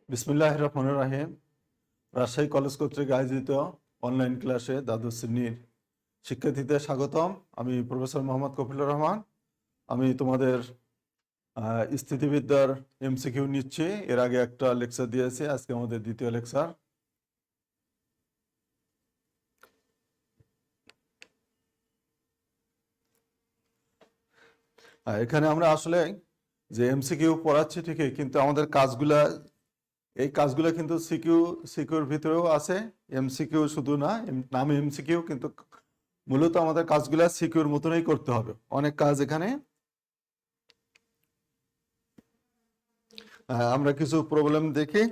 বিসমিল্লাহির রহমানির রহিম। রাজশাহী কলেজ কর্তৃক আয়োজিত অনলাইন ক্লাসে দ্বাদশ শ্রেণীর শিক্ষার্থীদের স্বাগতম। আমি প্রফেসর মোহাম্মদ কফিলুর রহমান। আমি তোমাদের স্থিতিবিদ্যার এমসিকিউ নিচ্ছি। এর আগে একটা লেকচার দিয়েছি, আজকে আমাদের দ্বিতীয় লেকচার। এখানে আমরা আসলে যে এমসিকিউ পড়াচ্ছি ঠিকই, কিন্তু আমাদের এই কাজগুলো কিন্তু সিকিউর ভিতরেও আছে। এমসিকিউ শুধু না, নামে এমসিকিউ, কিন্তু মূলত আমাদের কাজগুলো সিকিউর মতনই করতে হবে। অনেক কাজ এখানে। আমরা কিছু প্রবলেম দেখি।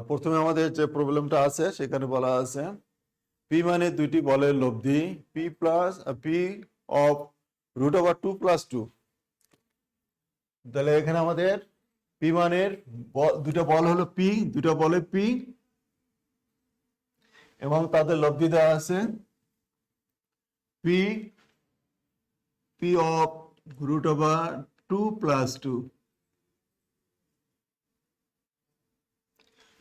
প্রথমে আমাদের যে প্রবলেমটা আছে সেখানে বলা আছে পি মানে দুইটি বলের লব্ধি পি অফ √2 + 2। তাহলে এখানে আমাদের পি মানের দুইটা বল হলো দুইটা বলে পি, এবং তাদের লব্ধি দেওয়া আছে পি অফ √2 + 2।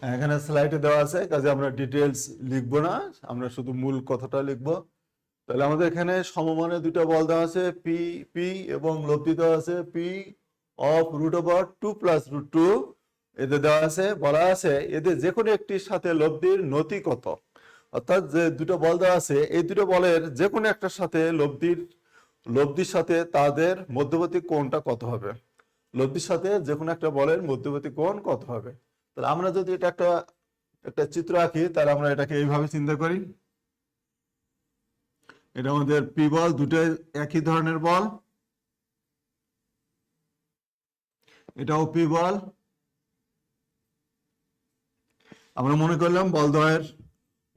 এখানে স্লাইডে দেওয়া আছে, কাজে আমরা ডিটেলস লিখবো না, আমরা শুধু মূল কথাটা লিখবো। তাহলে আমাদের এখানে সমমানের দুইটা বল দেওয়া আছে পি এবং লব্ধি দেওয়া আছে পি অফ √2 + √2। এদের দেওয়া আছে, বলা আছে এদের যে কোনো একটির সাথে লব্ধির নতি কত। অর্থাৎ যে দুটো বল দেওয়া আছে, এই দুটো বলের যে কোনো একটার সাথে লব্ধির সাথে তাদের মধ্যবর্তী কোণটা কত হবে। লব্ধির সাথে যে কোনো একটা বলের মধ্যবর্তী কোণ কত হবে। তাহলে আমরা যদি এটা একটা চিত্র আঁকি, তাহলে আমরা এটাকে এইভাবে চিন্তা করি। এটা আমাদের পি বল, দুটোই একই ধরনের বল। এটাও পি বল। আমরা মনে করলাম বলদ্বয়ের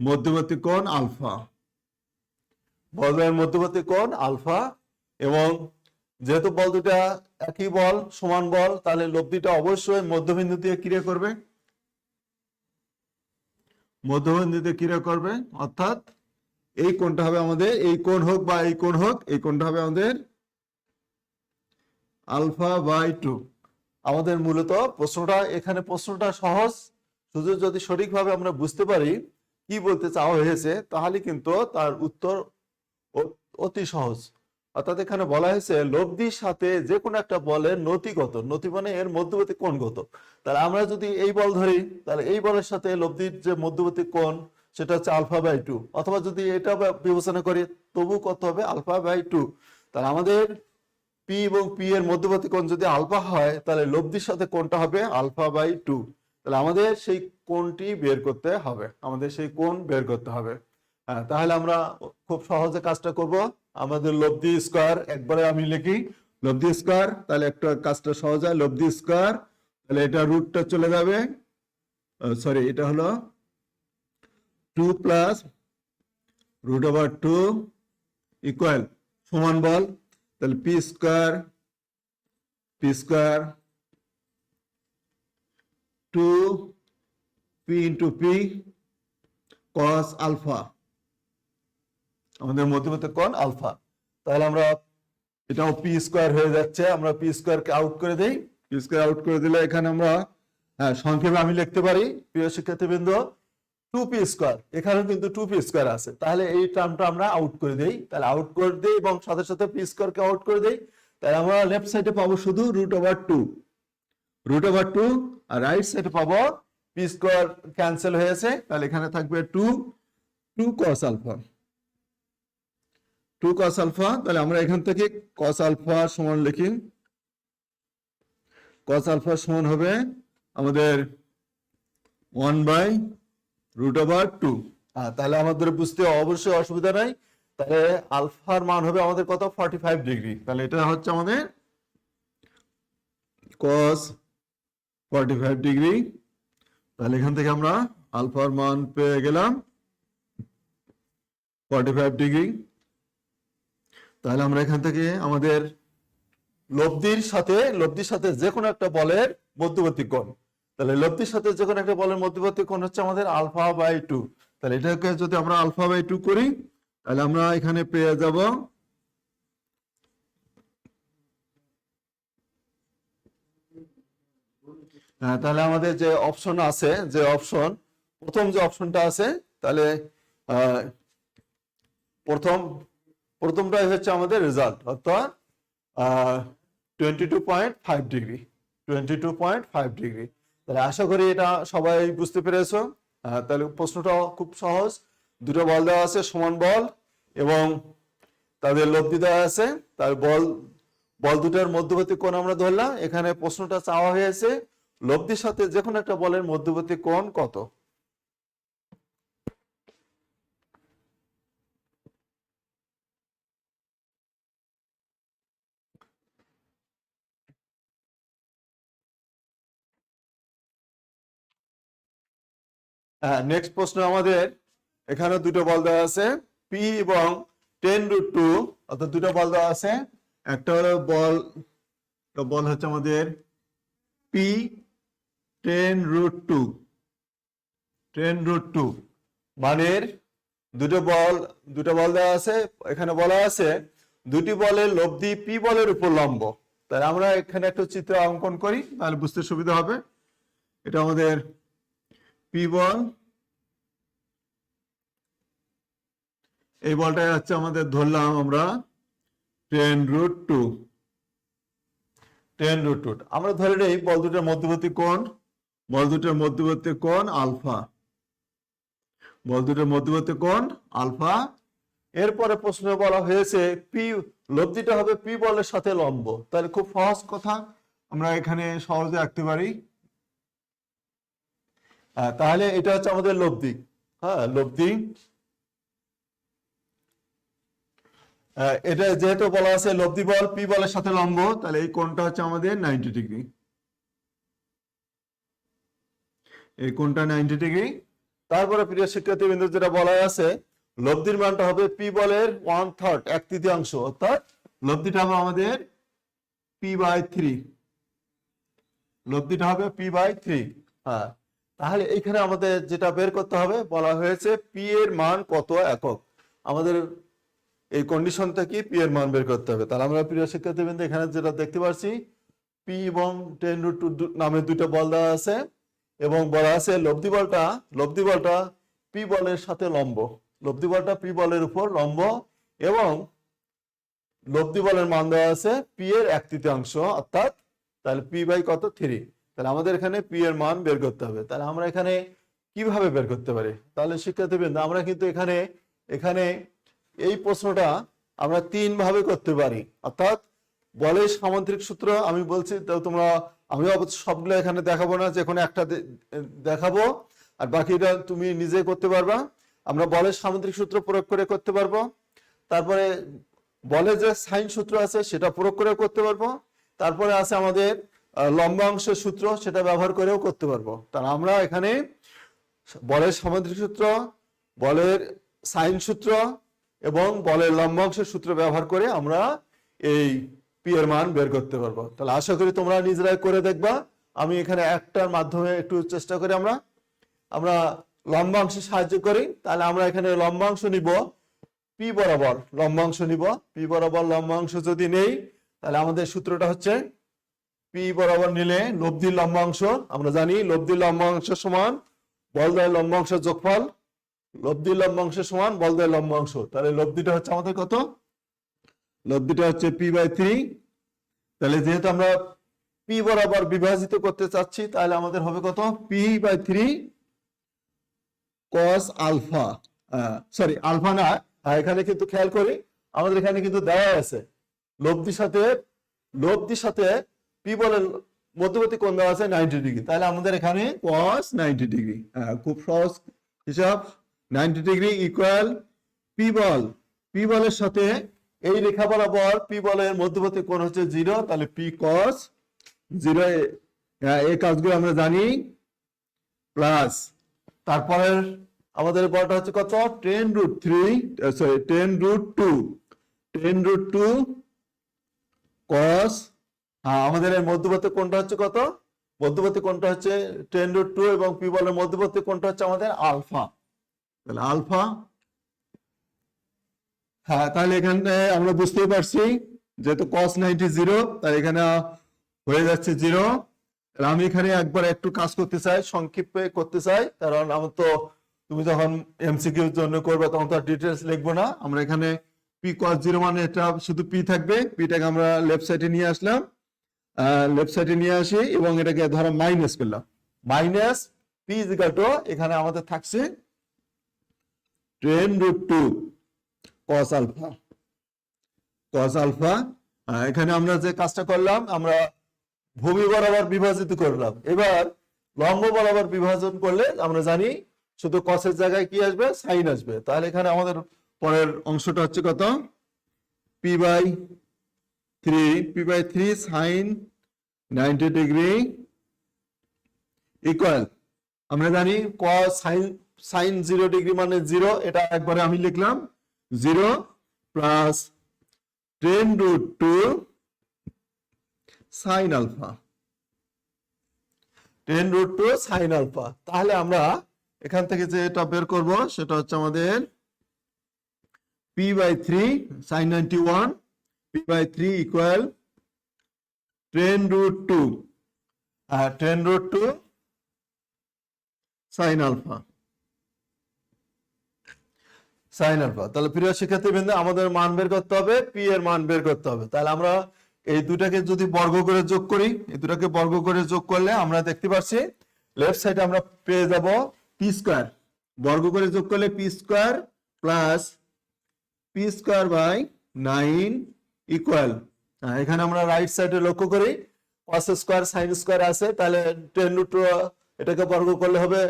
মধ্যবর্তী কোণ আলফা। বলদ্বয়ের মধ্যবর্তী কোণ আলফা, এবং যেহেতু বল দুটা একই বল, সমান বল, তাহলে লব্ধিটা অবশ্যই মধ্যবিন্দু দিয়ে ক্রিয়া করবে। মধ্যবিন্দুতে ক্রিয়া করবে, অর্থাৎ এই কোণটা হবে আমাদের, এই কোণ হোক বা এই কোণ হোক, এই কোণটা হবে আমাদের α/2। আমাদের মূলত প্রশ্নটা সহজ, শুধু যদি সঠিকভাবে আমরা বুঝতে পারি কি বলতে চাওয়া হয়েছে, তাহলে কিন্তু তার উত্তর অতি সহজ। অর্থাৎ এখানে বলা হয়েছে লব্ধির সাথে যে কোনো একটা বলের নতি কত। নতি মানে এর মধ্যবর্তী কোণ কত। তাহলে আমরা যদি এই বল ধরি, তাহলে এই বলের সাথে লব্ধির যে মধ্যবর্তী কোণ সেটা হচ্ছে α/2, অথবা যদি এটা বিবেচনা করি তবু কত হবে, α/2। তাহলে আমাদের পি এবং পি এর মধ্যবর্তী কোণ যদি আলফা হয়, তাহলে লব্ধির সাথে কোণটা হবে α/2। তাহলে আমাদের সেই কোণটি বের করতে হবে, তাহলে আমরা খুব সহজে কাজটা করব। আমাদের লব্ধি স্কয়ার, একবারে আমি লিখি লব্ধি স্কয়ার, তাহলে একটা কাজটা সহজ হয়। লব্ধি স্কয়ার, তাহলে এটা রুটটা চলে যাবে, সরি এটা হলো 2 + √2 ইকুয়াল সমান বল, তাহলে P square 2p × p cos alpha, আমাদের মধ্যবর্তী কোণ আলফা। তাহলে আমরা এটাও পি স্কয়ার হয়ে যাচ্ছে, আমরা পি স্কয়ারকে আউট করে দেই। পি স্কয়ার আউট করে দিলে এখানে আমরা সংক্ষেপে আমি লিখতে পারি, প্রিয় শিক্ষার্থীবৃন্দ, 2p স্কয়ার, এখানেও কিন্তু 2p স্কয়ার আছে। তাহলে এই টার্মটা আমরা আউট করে দেই, এবং সাথে সাথে পি স্কয়ারকে আউট করে দেই। তাহলে আমরা লেফট সাইডে পাবো শুধু √2, আর রাইট সাইডে পাবো পি স্কয়ার ক্যান্সেল হয়েছে, তাহলে এখানে থাকবে 2 cos আলফা। তাহলে আমরা এখান থেকে cos আলফা সমান লিখি। cos আলফা সমান হবে আমাদের 1/√2। তাহলে আমাদের বুঝতে অবশ্যই অসুবিধা নাই। তাহলে আলফার মান হবে আমাদের কত, 45 ডিগ্রি। তাহলে এটা হচ্ছে আমাদের cos 45 ডিগ্রি। তাহলে এখান থেকে আমরা আলফার মান পেয়ে গেলাম 45 ডিগ্রি। তাহলে আমরা এখান থেকে আমাদের লব্ধির সাথে যে কোনো একটা বলের মধ্যবর্তী কোণ, তাহলে লব্ধির সাথে যে কোনো একটা বলের মধ্যবর্তী কোণ হচ্ছে আমাদের α/2। তাহলে এটাকে যদি আমরা α/2 করি, তাহলে আমরা এখানে পেয়ে যাব তাহলে আমাদের যে অপশন আছে, যে অপশন প্রথম যে অপশনটা আছে, তাহলে প্রথমটাই হচ্ছে আমাদের রেজাল্ট, অর্থাৎ 22.5 ডিগ্রি। 22.5 ডিগ্রি। তাহলে আশা করি এটা সবাই বুঝতে পেরেছো। তাহলে প্রশ্নটা খুব সহজ। দুটো বল দেওয়া আছে, সমান বল, এবং তাদের লব্ধি দেওয়া আছে। তার বল দুটার মধ্যবর্তী কোণ আমরা ধরলাম। এখানে প্রশ্নটা চাওয়া হয়েছে লব্ধির সাথে যে কোনো একটা বলের মধ্যবর্তী কোণ কত। নেক্সট প্রশ্ন আমাদের এখানে দুটো বল দেওয়া আছে, পি এবং 10√2, অর্থাৎ দুটো বল দেওয়া আছে। একটা হলো বল হচ্ছে আমাদের পি 10√2, 10√2 মানের দুটো বল দেওয়া আছে। এখানে বলা আছে দুটি বলের লব্ধি পি বলের উপর লম্ব। তাহলে আমরা এখানে একটা চিত্র অঙ্কন করি, তাহলে বুঝতে সুবিধা হবে। এটা আমাদের পি বল, এই বলটা হচ্ছে আমাদের ধরলাম আমরা 10√2। আমরা ধরে নেই বল দুটোর মধ্যবর্তী কোণ আলফা। আলফা। এরপরে প্রশ্নে বলা হয়েছে পি লব্ধিটা হবে পি বলের সাথে লম্ব। তাহলে খুব সহজ কথা, আমরা এখানে সহজে আঁকতে পারি। তাহলে এটা হচ্ছে আমাদের লব্ধি। লব্ধি। এটা যেহেতু বলা আছে লব্ধি বল পি বলের সাথে লম্ব, তাহলে এই কোণটা হচ্ছে আমাদের 90 ডিগ্রি। এই কোণটা 90 ডিগ্রি। তারপরে প্রিয় শিক্ষার্থীবৃন্দ, যেটা বলা আছে লব্ধির মানটা হবে পি বলের 1/3, 1/3, অর্থাৎ লব্ধিটা হবে আমাদের p/3। লব্ধিটা হবে p/3। তাহলে এখানে আমাদের যেটা বের করতে হবে, বলা হয়েছে পি এর মান কত একক। আমাদের এই কন্ডিশন থেকে পি এর মান বের করতে হবে। তাহলে আমরা প্রিয় শিক্ষার্থীবৃন্দ এখানে যেটা দেখতে পাচ্ছি, পি এবং 10√2 নামে দুটো বল দেওয়া আছে, এবং বলা আছে লব্ধি বলটা পি বলের সাথে লম্ব। লব্ধি বলটা পি বলের উপর লম্ব, এবং লব্ধি বলের মান দেওয়া আছে পি এর 1/3, অর্থাৎ তাহলে p/3। তাহলে আমাদের এখানে পি এর মান বের করতে হবে। তাহলে আমরা এখানে কিভাবে বের করতে পারি? তাহলে শিক্ষার্থীবৃন্দ, আমরা কিন্তু এখানে এই প্রশ্নটা আমরা 3 ভাবে করতে পারি। অর্থাৎ বলের সামান্তরিক সূত্র আমি বলছি, আমি সবগুলো এখানে দেখাবো না, যে কোনো একটা দেখাবো, আর বাকিটা তুমি নিজে করতে পারবা। আমরা বলের সামান্তরিক সূত্র প্রয়োগ করে করতে পারবো। তারপরে বলের যে সাইন সূত্র আছে সেটা প্রয়োগ করে করতে পারবো। তারপরে আছে আমাদের লম্বাংশের সূত্র, সেটা ব্যবহার করেও করতে পারবো। তাহলে আমরা এখানে বলের সামান্তরিক সূত্র, বলের সাইন সূত্র এবং বলের লম্বাংশের সূত্র ব্যবহার করে আমরা এই পি এর মান বের করতে পারবো। তাহলে আশা করি তোমরা নিজেরাই করে দেখবা। আমি এখানে একটার মাধ্যমে একটু চেষ্টা করি, আমরা লম্বাংশে সাহায্য করি। তাহলে আমরা এখানে লম্বাংশ নিব পি বরাবর, পি বরাবর লম্বাংশ যদি নেই, তাহলে আমাদের সূত্রটা হচ্ছে পি বরাবর নিলে লব্ধির লম্বাংশ, আমরা জানি লব্ধির লম্বাংশ সমান বলদ্বয়ের লম্বাংশের যোগফল। লব্ধির লম্বাংশ সমান বলদ্বয়ের লম্বাংশ। তাহলে লব্ধিটা হচ্ছে আমাদের কত? লব্ধিটা হচ্ছে p/3। তাহলে যেহেতু আমরা পি বরাবর বিভাজিত করতে চাচ্ছি, তাহলে আমাদের হবে কত? p/3 cos alpha. Sorry, alpha না, এখানে কিন্তু খেয়াল করি, আমাদের এখানে কিন্তু দেওয়া আছে লব্ধির সাথে পি বলের মধ্যবর্তী কোণ দেওয়া আছে 90 ডিগ্রি। তাহলে আমাদের এখানে cos 90 ডিগ্রি। খুব সহজ হিসাব। 90 ডিগ্রি ইকুয়াল পি বলের সাথে এই রেখা বরাবর পি বলের মধ্যবর্তী কোণ হচ্ছে 0, তাহলে p cos 0। এই কাজগুলো আমরা জানি। প্লাস তারপরে আমাদের বলটা হচ্ছে কত? 10√2 cos, আমাদের এর মধ্যবর্তী কোণটা হচ্ছে কত? মধ্যবর্তী কোণটা হচ্ছে 10√2 এবং পি বলের মধ্যবর্তী কোণটা হচ্ছে আমাদের আলফা। তাহলে আলফা হ্যাঁ, তাহলে এখানে আমরা বুঝতেই পারছি যেহেতু cos 90 জিরো, তাই এখানে হয়ে যাচ্ছে জিরো। আমি এখানে একবার একটু কাজ করতে চাই, সংক্ষিপ্তে করতে চাই, কারণ আমার তো তুমি যখন এমসিকিউ এর জন্য করবে তখন তো ডিটেলস লিখবো না। আমরা এখানে পি cos জিরো মানে এটা শুধু পি থাকবে, পিটাকে আমরা লেফট সাইডে নিয়ে আসলাম, লেফট সাইডে নিয়ে আসি এবং এটাকে ধরো মাইনাস করলাম, minus P is equal two এখানে আমাদের থাকছে tan√2 cos alpha, cos alpha. এখানে আমরা যে কাজটা করলাম, আমরা ভূমি বরাবর বিভাজিত করলাম। এবার লম্ব বরাবর বিভাজন করলে আমরা জানি শুধু কসের জায়গায় কি আসবে, সাইন আসবে। তাহলে এখানে আমাদের পরের অংশটা হচ্ছে কত, p/3 সাইন 90 ডিগ্রি ইকুয়াল, আমরা জানি cos সাইন 0 ডিগ্রি মানে 0, এটা একবারে আমি লিখলাম 0 plus tan√2 sine alpha, tan√2 sine alpha. তাহলে আমরা এখান থেকে যে এটা বের করব সেটা হচ্ছে আমাদের p/3 sin 91 p/3 equal tan√2 sine alpha, sine alpha. তাহলে প্রিয় শিক্ষার্থীবৃন্দ, আমাদের মান বের করতে হবে, পি এর মান বের করতে হবে। তাহলে আমরা এই দুটাকে যদি বর্গ করে যোগ করি, এই দুটাকে বর্গ করে যোগ করলে আমরা দেখতে পাচ্ছি লেফট সাইডে আমরা পেয়ে যাব পি স্কয়ার, বর্গ করে যোগ করলে P square plus P square by 9 equal, এখানে আমরা রাইট সাইডে লক্ষ্য করি cos স্কয়ার sin স্কয়ার আছে, তাহলে tan√2 এটাকে বর্গ করলে হবে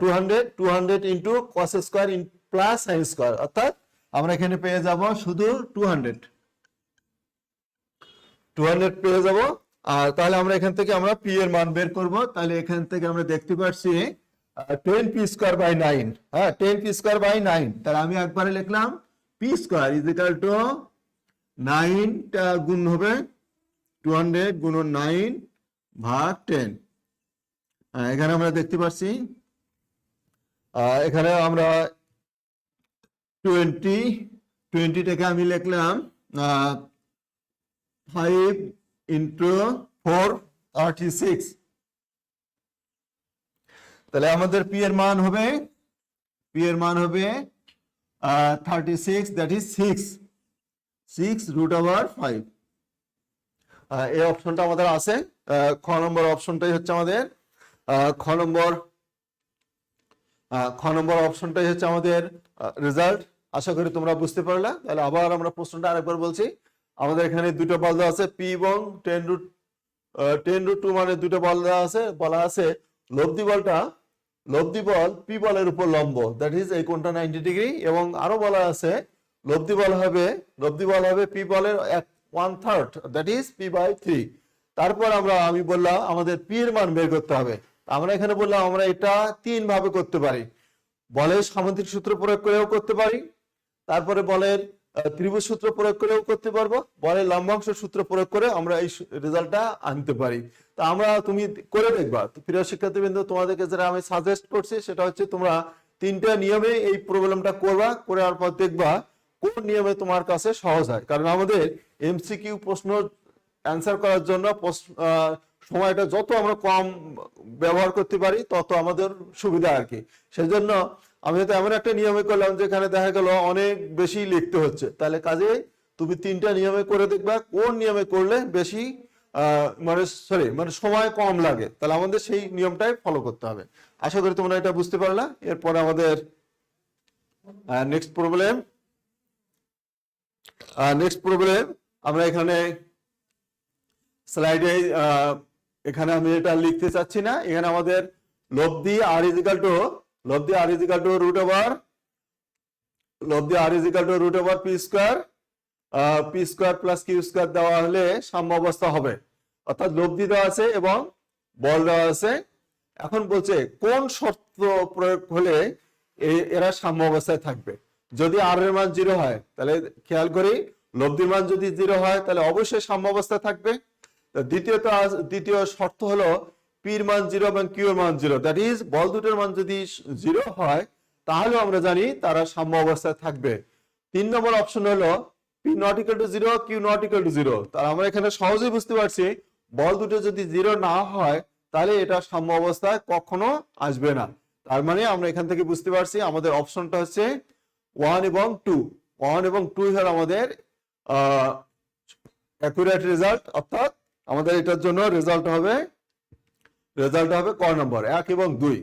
200 into cos square plus sin square, অর্থাৎ আমরা এখানে পেয়ে যাব শুধু 200 পেয়ে যাব। আর তাহলে আমরা এখান থেকে আমরা পি এর মান বের করব। তাহলে এখান থেকে আমরা দেখতে পাচ্ছি 10p²/9, হ্যাঁ 10p²/9। তাহলে আমি একবারে লিখলাম p² ইজ ইকুয়াল টু 9 টা গুণ হবে 200 গুণন 9 ভাগ 10। এখানে আমরা দেখতে পাচ্ছি এখানে আমরা 20টাকে আমি লিখলাম 5 ইন্টু 4 36। তাহলে আমাদের পি এর মান হবে 36, দ্যাট ইজ 6√5। এই অপশনটা আমাদের আছে, খ নম্বর অপশনটাই হচ্ছে আমাদের খ নম্বর অপশনটাই হচ্ছে আমাদের রেজাল্ট। আশা করি তোমরা বুঝতে পারলা। তাহলে আবার আমরা প্রশ্নটা আরেকবার বলছি। আমাদের এখানে দুটো বল দেওয়া আছে, পি এবং tan√2 মানে দুটো বল দেওয়া আছে, বলা আছে লব্ধি বল পি বলের উপর লম্ব, দ্যাট ইজ এই কোণটা 90 ডিগ্রি, এবং আরো বলা আছে লব্ধি বল হবে পি বলের 1/3, দ্যাট ইজ p/3। তারপর আমি বললাম আমাদের পি এর মান বের করতে হবে। আমরা এখানে বললাম আমরা এটা 3 ভাবে করতে পারি, বলের সামুদ্রিক সূত্র প্রয়োগ করেও করতে পারি, তারপরে বলের ত্রিভুজ সূত্র প্রয়োগ করেও করতে পারবো, বলের লম্বাংশ সূত্র প্রয়োগ করে আমরা এই রেজাল্টটা আনতে পারি। তা তুমি করে দেখবা। প্রিয় শিক্ষার্থীবৃন্দ, তোমাদেরকে যেটা আমি সাজেস্ট করছি সেটা হচ্ছে তোমরা 3টা নিয়মে এই প্রবলেমটা করবা, করার পর দেখবা কোন নিয়মে তোমার কাছে সহজ হয়। কারণ আমাদের এমসিকিউ প্রশ্ন অ্যান্সার করার জন্য সময়টা যত আমরা কম ব্যবহার করতে পারি তত আমাদের সুবিধা আর কি। সেজন্য আমি তো এমন একটা নিয়মে করলাম যেখানে দেখা গেল অনেক বেশি লিখতে হচ্ছে। তাহলে কাজে তুমি 3টা নিয়মে করে দেখবা কোন নিয়মে করলে বেশি মানে সময় কম লাগে, তাহলে আমাদের সেই নিয়মটাই ফলো করতে হবে। আশা করি তোমরা এটা বুঝতে পারলা। এরপরে আমাদের নেক্সট প্রবলেম আমরা এখানে স্লাইডে এখানে আমি এটা লিখতে চাচ্ছি না। এখানে আমাদের লব্ধি r is equal two p² plus q² দেওয়া হলে সাম্য অবস্থা হবে, অর্থাৎ লব্ধি দেওয়া আছে এবং বল দেওয়া আছে। এখন বলছে কোন শর্ত প্রয়োগ হলে এরা সাম্য অবস্থায় থাকবে। যদি r এর মান 0 হয়, তাহলে খেয়াল করি লব্ধির মান যদি 0 হয় তাহলে অবশ্যই সাম্য অবস্থায় থাকবে। দ্বিতীয় শর্ত হলো p এর মান 0 এবং q এর মান 0, দ্যাট ইজ বল দুটোর মান যদি 0 হয় তাহলে আমরা জানি তারা সাম্য অবস্থায় থাকবে। 3 নম্বর অপশন হলো P not equal to 0, Q not equal to 0। তার আমরা এখানে সহজেই বুঝতে পারছি বল দুটো যদি 0 না হয় তাহলে এটা সাম্য অবস্থায় কখনো আসবে না। তার মানে আমরা এখান থেকে বুঝতে পারছি আমাদের অপশনটা হচ্ছে 1 এবং 2। 1 এবং 2 হলো আমাদের অ্যাকুরেট রেজাল্ট, অর্থাৎ আমাদের এটার জন্য রেজাল্ট হবে ক নম্বর 1 এবং 2।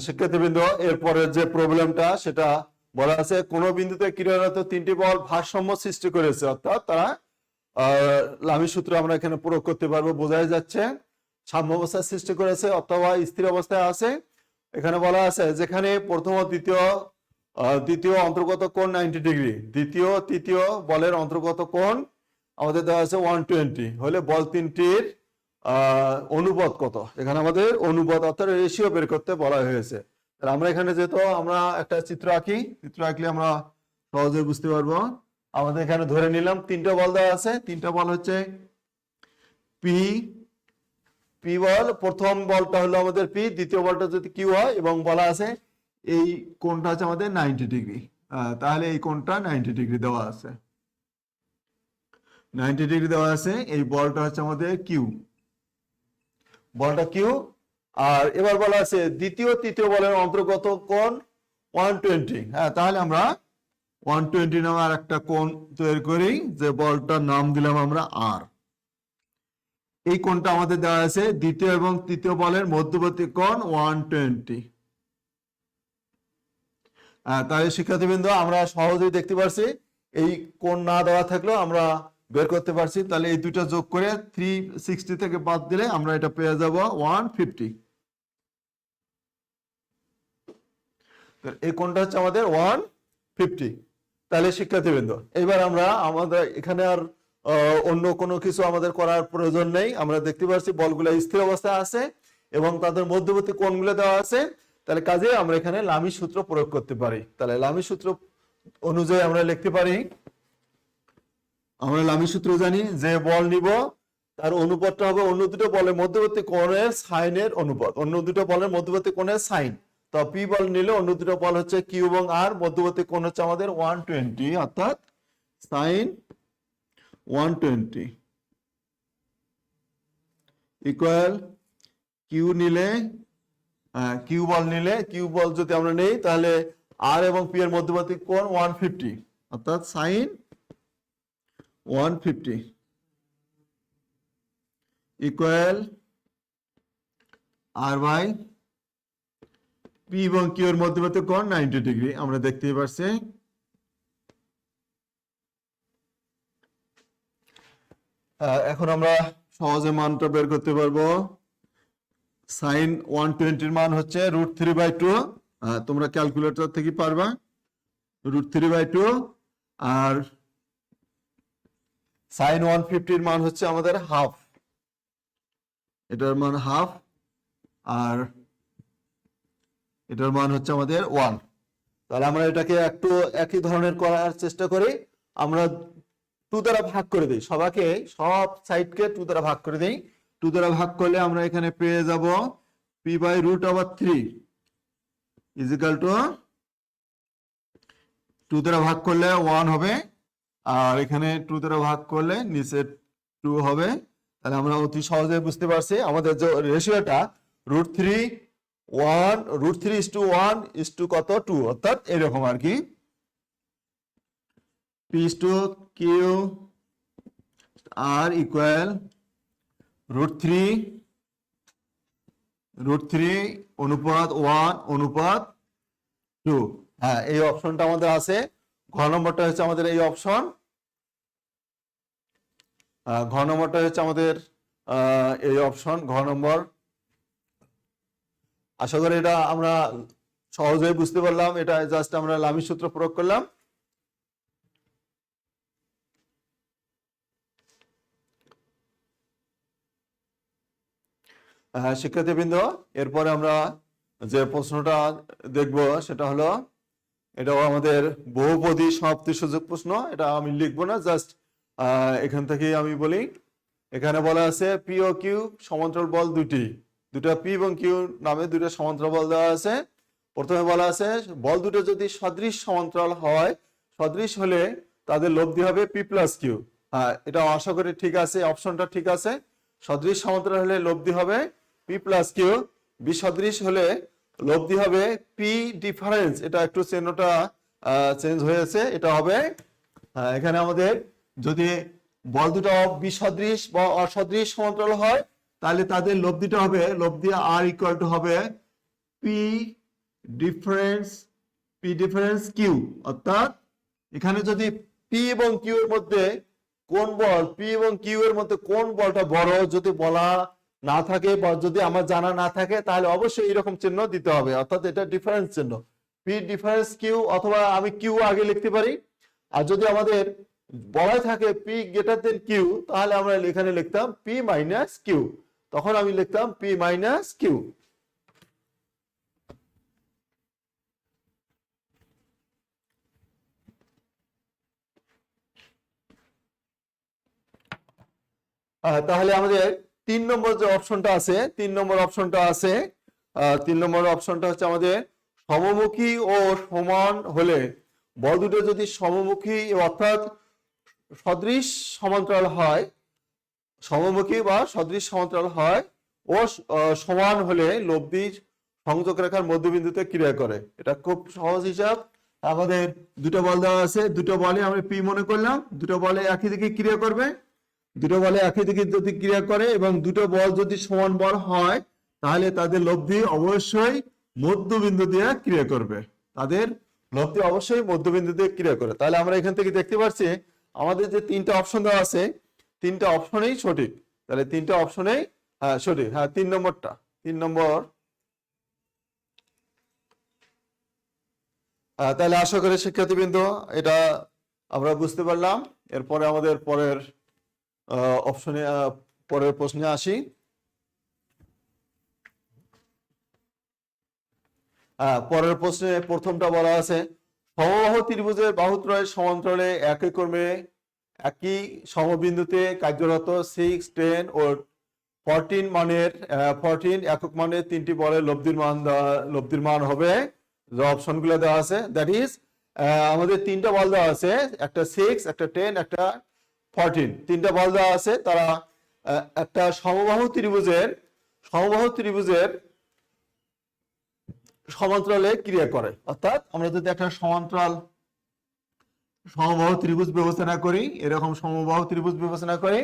শিক্ষার্থীবৃন্দ, এরপরের যে প্রবলেমটা সেটা বলা আছে কোন বিন্দুতে ক্রিয়ারত তিনটি বল ভারসাম্য সৃষ্টি করেছে, অর্থাৎ তারা লামি সূত্র আমরা এখানে প্রয়োগ করতে পারবো। বোঝাই যাচ্ছে সাম্য অবস্থায় সৃষ্টি করেছে অথবা স্থির অবস্থায় আছে। এখানে বলা আছে যেখানে প্রথম ও দ্বিতীয় অন্তর্গত কোণ 90 ডিগ্রি, দ্বিতীয় তৃতীয় বলের অন্তর্গত কোণ আমাদের দেওয়া আছে 120 হলে বল তিনটির অনুপাত কত। এখানে আমাদের অনুপাত অর্থাৎ রেশিও বের করতে বলা হয়েছে। আমরা এখানে যেহেতু আমরা একটা চিত্র আঁকলে আমরা সহজে বুঝতে পারবো। আমাদের এখানে ধরে নিলাম তিনটা বল দেওয়া আছে, তিনটা বল হচ্ছে পি বল, প্রথম বলটা হলো আমাদের পি, দ্বিতীয় বলটা যদি কিউ হয় এবং বলা আছে এই কোণটা হচ্ছে আমাদের 90 ডিগ্রি। তাহলে এই কোণটা 90 ডিগ্রি দেওয়া আছে, 90 ডিগ্রি দেওয়া আছে। এই বলটা হচ্ছে আমাদের কিউ, বলটা কিউ। আর এবার বলা আছে দ্বিতীয় তৃতীয় বলের অন্তর্গত কোণ 120। তাহলে আমরা 120 নামে আর একটা কোণ তৈরি করি, যে বলটার নাম দিলাম আমরা আর। এই কোণটা আমাদের দেওয়া আছে দ্বিতীয় এবং তৃতীয় বলের মধ্যবর্তী কোণ 120। তাহলে শিক্ষার্থীবৃন্দ আমরা সহজেই দেখতে পারছি এই কোণ না দেওয়া থাকলেও আমরা বের করতে পারছি। তাহলে এই দুটো যোগ করে 360 থেকে বাদ দিলে আমরা এটা পেয়ে যাব 150। এই কোণটা হচ্ছে আমাদের 150। তাহলে শিক্ষার্থীবৃন্দ এবার আমরা আমাদের এখানে আর অন্য কোনো কিছু আমাদের করার প্রয়োজন নেই। আমরা দেখতে পাচ্ছি বলগুলো স্থির অবস্থায় আছে এবং তাদের মধ্যবর্তী কোণগুলো দেওয়া আছে। তাহলে কাজে আমরা এখানে লামি সূত্র প্রয়োগ করতে পারি। তাহলে লামি সূত্র অনুযায়ী আমরা লিখতে পারি, আমরা লামি সূত্র জানি যে বল নিব তার অনুপাতটা হবে অন্য দুটো বলের মধ্যবর্তী কোণের সাইনের অনুপাত, অন্য দুটো বলের মধ্যবর্তী কোণের সাইন। তো পি বল নিলে অন্য দুটো বল হচ্ছে কিউ এবং আর, মধ্যবর্তী কোণ হচ্ছে আমাদের 120 অর্থাৎ সাইন 120 ইকুয়াল কিউ নিলে কিউ বল যদি আমরা নেই তাহলে আর এবং পি এর মধ্যবর্তী কোণ 150 অর্থাৎ sine 150 equal R by P এবং কিউ এর মধ্যবর্তী কোণ 90 ডিগ্রি। আমরা দেখতেই পাচ্ছি। এখন আমরা সহজে মানটা বের করতে পারবো। সাইন 120 মান হচ্ছে √3/2। তোমরা ক্যালকুলেটর থেকে পারবা √3/2। আর সাইন 150 মান হচ্ছে আমাদের হাফ, এটার মান হাফ। আর এটার মান হচ্ছে আমাদের 1। তাহলে আমরা এটাকে একটু একই ধরনের করার চেষ্টা করি। আমরা 2 দ্বারা ভাগ করে দিই, সব সাইডকে 2 দ্বারা ভাগ করে দিই। 2 দ্বারা ভাগ করলে আমরা এখানে পেয়ে যাব p/√3 ইজিক্যাল টু 2 দ্বারা ভাগ করলে 1 হবে, আর এখানে 2 দ্বারা ভাগ করলে নিচে 2 হবে। তাহলে আমরা অতি সহজে বুঝতে পারছি আমাদের যে রেশিওটা √3 কত 2, অর্থাৎ এরকম আর কি। p/q r ইকুয়াল √3 অনুপাত 1 অনুপাত 2। এই অপশনটা আমাদের আছে। ঘ নম্বরটা হচ্ছে আমাদের এই অপশন, ঘ নম্বরটা হচ্ছে আমাদের এই অপশন, ঘ নম্বর। আশা করি এটা আমরা সহজেই বুঝতে পারলাম। এটা জাস্ট আমরা লামি সূত্র প্রয়োগ করলাম। শিক্ষার্থীবৃন্দ, এরপরে আমরা যে প্রশ্নটা দেখব সেটা হলো, এটাও আমাদের বহুপদী সমাপ্তি সূচক প্রশ্ন। এটা আমি লিখবো না, জাস্ট এখান থেকে আমি বলি। এখানে বলা আছে পি ও কিউ সমান্তরাল বল দুটা পি এবং কিউ নামে দুটো সমান্তরাল বল দেওয়া আছে। প্রথমে বলা আছে বল দুটো যদি সদৃশ সমান্তরাল হয়, সদৃশ হলে তাদের লব্ধি হবে পি প্লাস কিউ। এটা আশা করি ঠিক আছে, অপশনটা ঠিক আছে। সদৃশ সমান্তরাল হলে লব্ধি হবে পি প্লাস কিউ, বিসদৃশ হলে লব্ধি হবে পি ডিফারেন্স। এটা একটু চিহ্নটা চেঞ্জ হয়েছে, এটা হবে এখানে আমাদের যদি বল দুটো বিসদৃশ বা অসদৃশ সমান্তরাল হয় তাহলে তাদের লব্ধিটা হবে, লব্ধি আর ইকুয়াল টু হবে পি ডিফারেন্স কিউ। অর্থাৎ এখানে যদি পি এবং কিউ এর মধ্যে কোন বল, পি এবং কিউ এর মধ্যে কোন বলটা বড় যদি বলা না থাকে বা যদি আমার জানা না থাকে তাহলে অবশ্যই এরকম চিহ্ন দিতে হবে, অর্থাৎ এটা ডিফারেন্স চিহ্ন, পি ডিফারেন্স কিউ। অথবা আমি কিউ আগে লিখতে পারি। আর যদি আমাদের বলা থাকে পি গ্রেটার দেন কিউ তাহলে আমরা এখানে লিখতাম পি মাইনাস কিউ, তখন আমি লিখতাম পি মাইনাস কিউ। তাহলে আমাদের 3 নম্বর যে অপশনটা আছে, 3 নম্বর অপশনটা আছে, 3 নম্বর অপশনটা হচ্ছে আমাদের সমমুখী ও সমান হলে বল দুটো যদি সমমুখী অর্থাৎ সদৃশ সমান্তরাল হয়, সমমুখী বা সদৃশ সমান্তরাল হয় ও সমান হলে লব্ধি সংযোগ রেখার মধ্যবিন্দুতে ক্রিয়া করে। এটা খুব সহজ হিসাব। আমাদের দুটো বল দেওয়া আছে, দুটো বলে আমরা পি মনে করলাম, দুটো বলে একই দিকে ক্রিয়া করবে, দুটো বলে একই দিকে যদি ক্রিয়া করে এবং দুটো বল যদি সমান বল হয় তাহলে তাদের লব্ধি অবশ্যই মধ্যবিন্দু দিয়ে ক্রিয়া করবে, তাদের লব্ধি অবশ্যই মধ্যবিন্দু দিয়ে ক্রিয়া করে। তাহলে আমরা এখান থেকে দেখতে পাচ্ছি আমাদের যে 3টা অপশন দেওয়া আছে 3টা অপশনেই সঠিক। তাহলে 3টা অপশনেই সঠিক। 3 নম্বরটা, 3 নম্বর। তাহলে আশা করি শিক্ষার্থীবৃন্দ এটা আমরা বুঝতে পারলাম। এরপরে আমাদের পরের অপশনে পরের প্রশ্নে আসি। পরের প্রশ্নে প্রথমটা বলা আছে সমবাহু ত্রিভুজের বাহুত্রয়ের সমান্তরালে একই ক্রমে একই সমবিন্দুতে কার্যরত 6, 10 ও 14 মানের 14 একক মানের 3টি বলের লব্ধির মান হবে। যে অপশনগুলো দেওয়া আছে দ্যাট ইজ আমাদের 3টা বল দেওয়া আছে, একটা 6, একটা 10, একটা 14, 3টা বল দেওয়া আছে। তারা একটা সমবাহু ত্রিভুজের সমান্তরালে ক্রিয়া করে। অর্থাৎ আমরা যদি একটা সমবাহু ত্রিভুজ বিবেচনা করি, এরকম সমবাহু ত্রিভুজ বিবেচনা করি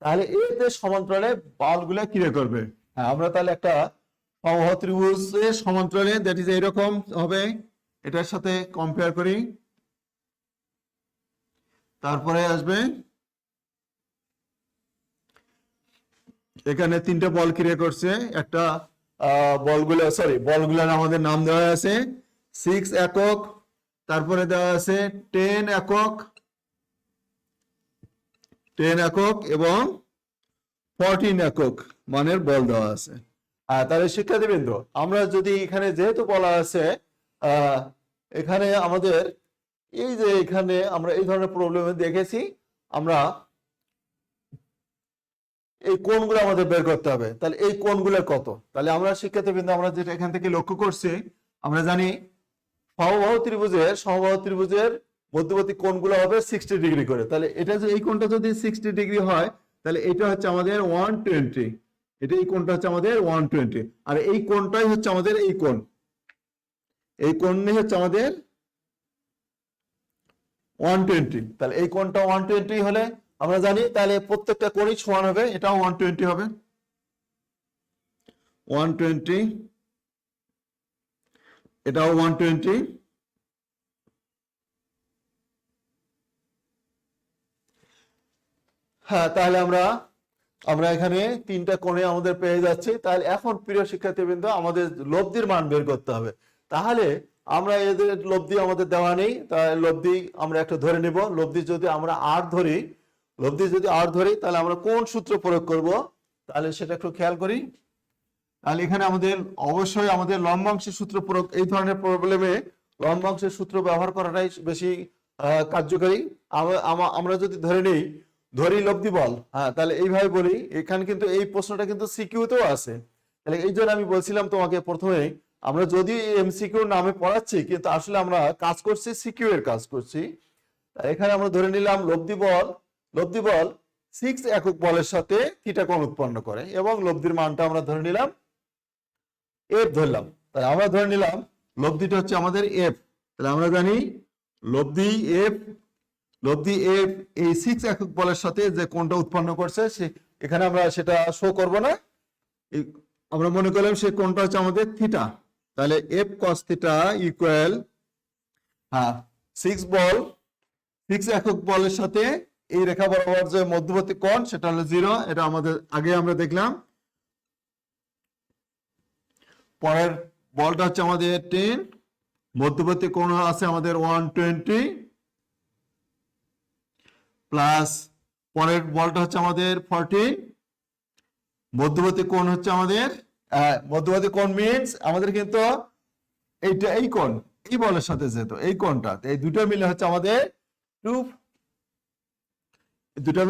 তাহলে এতে সমান্তরালে বলগুলো ক্রিয়া করবে। আমরা তাহলে একটা সমবাহু ত্রিভুজের সমান্তরালে দ্যাট ইজ এরকম হবে, এটার সাথে কম্পেয়ার করি। তারপরে আসবে এখানে 3টা বল ক্রিয়া করছে, একটা বলগুলোর আমাদের নাম দেওয়া আছে 6 একক, তারপরে দেওয়া আছে 10 একক এবং 14 একক মানের বল দেওয়া আছে। তাহলে শিক্ষার্থীবৃন্দ আমরা যদি এখানে যেহেতু বলা আছে এখানে আমাদের এই যে এখানে আমরা এই ধরনের প্রবলেম দেখেছি, আমরা এই কোণগুলো আমাদের বের করতে হবে। তাহলে এই কোণগুলো কত? তাহলে আমরা শিক্ষার্থীবৃন্দ আমরা যেটা এখান থেকে লক্ষ্য করছি, আমরা জানি সমবাহু ত্রিভুজের মধ্যবর্তী কোণগুলো হবে 60 ডিগ্রি করে। তাহলে এটা যে এই কোণটা যদি 60 ডিগ্রি হয় তাহলে এটা হচ্ছে আমাদের 120, এই কোণটা হচ্ছে আমাদের 120, আর এই কোণটাই হচ্ছে আমাদের এই কোণ হচ্ছে আমাদের 120। তাহলে এই কোণটা 120 হলে আমরা জানি তাহলে প্রত্যেকটা কোণই সমান হবে, এটাও 120 হবে, 120, এটাও 120। তাহলে আমরা এখানে 3টা কোণে আমাদের পেয়ে যাচ্ছি। তাহলে এখন প্রিয় শিক্ষার্থীবৃন্দ আমাদের লব্ধির মান বের করতে হবে। তাহলে আমরা এদের লব্ধি আমাদের দেওয়া নেই, তাহলে লব্ধি আমরা একটা ধরে নেব। লব্ধি যদি আমরা আর ধরি তাহলে আমরা কোন সূত্র প্রয়োগ করব তাহলে সেটা একটু খেয়াল করি। তাহলে এখানে আমাদের অবশ্যই আমাদের লম্বাংশের সূত্র প্রয়োগ, এই ধরনের প্রবলেমে লম্বাংশের সূত্র ব্যবহার করাটাই বেশি কার্যকারী। আমরা যদি ধরি লব্ধি বল, হ্যাঁ, তাহলে এইভাবে বলি। এখানে কিন্তু এই প্রশ্নটা কিন্তু সিকিউতেও আছে। তাহলে এই জন্য আমি বলছিলাম তোমাকে প্রথমে, আমরা যদি এমসিকিউ নামে পড়াচ্ছি কিন্তু আসলে আমরা কাজ করছি সিকিউ এর কাজ করছি। এখানে আমরা ধরে নিলাম লব্ধি বল 6 একক বলের সাথে থিটা কোণ উৎপন্ন করে এবং লব্ধির মানটা আমরা ধরে নিলাম এফ ধরলাম। তাহলে আমরা ধরে নিলাম লব্ধিটা হচ্ছে আমাদের এফ। তাহলে আমরা জানি লব্ধি এফ এই 6 একক বলের সাথে যে কোণটা উৎপন্ন করছে এখানে আমরা সেটা শো করব না, আমরা মনে করলাম সেই কোণটা হচ্ছে আমাদের থিটা। তাহলে এফ কস থিটা ইকুয়াল 6 একক বলের সাথে এই রেখা বরাবর যে মধ্যবর্তী কোণ সেটা হলো 0। এটা আমাদের আগে আমরা দেখলাম। পরের বলটা হচ্ছে আমাদের 10, মধ্যবর্তী কোণ আছে আমাদের 120, প্লাস পরের বলটা হচ্ছে আমাদের 14, মধ্যবর্তী কোণ হচ্ছে আমাদের মধ্যবর্তী কোণ মিন্স আমাদের কিন্তু এইটা এই কোণ এই বলের সাথে যেত এই কোণটা, এই দুটো মিলে হচ্ছে আমাদের 240, দুটো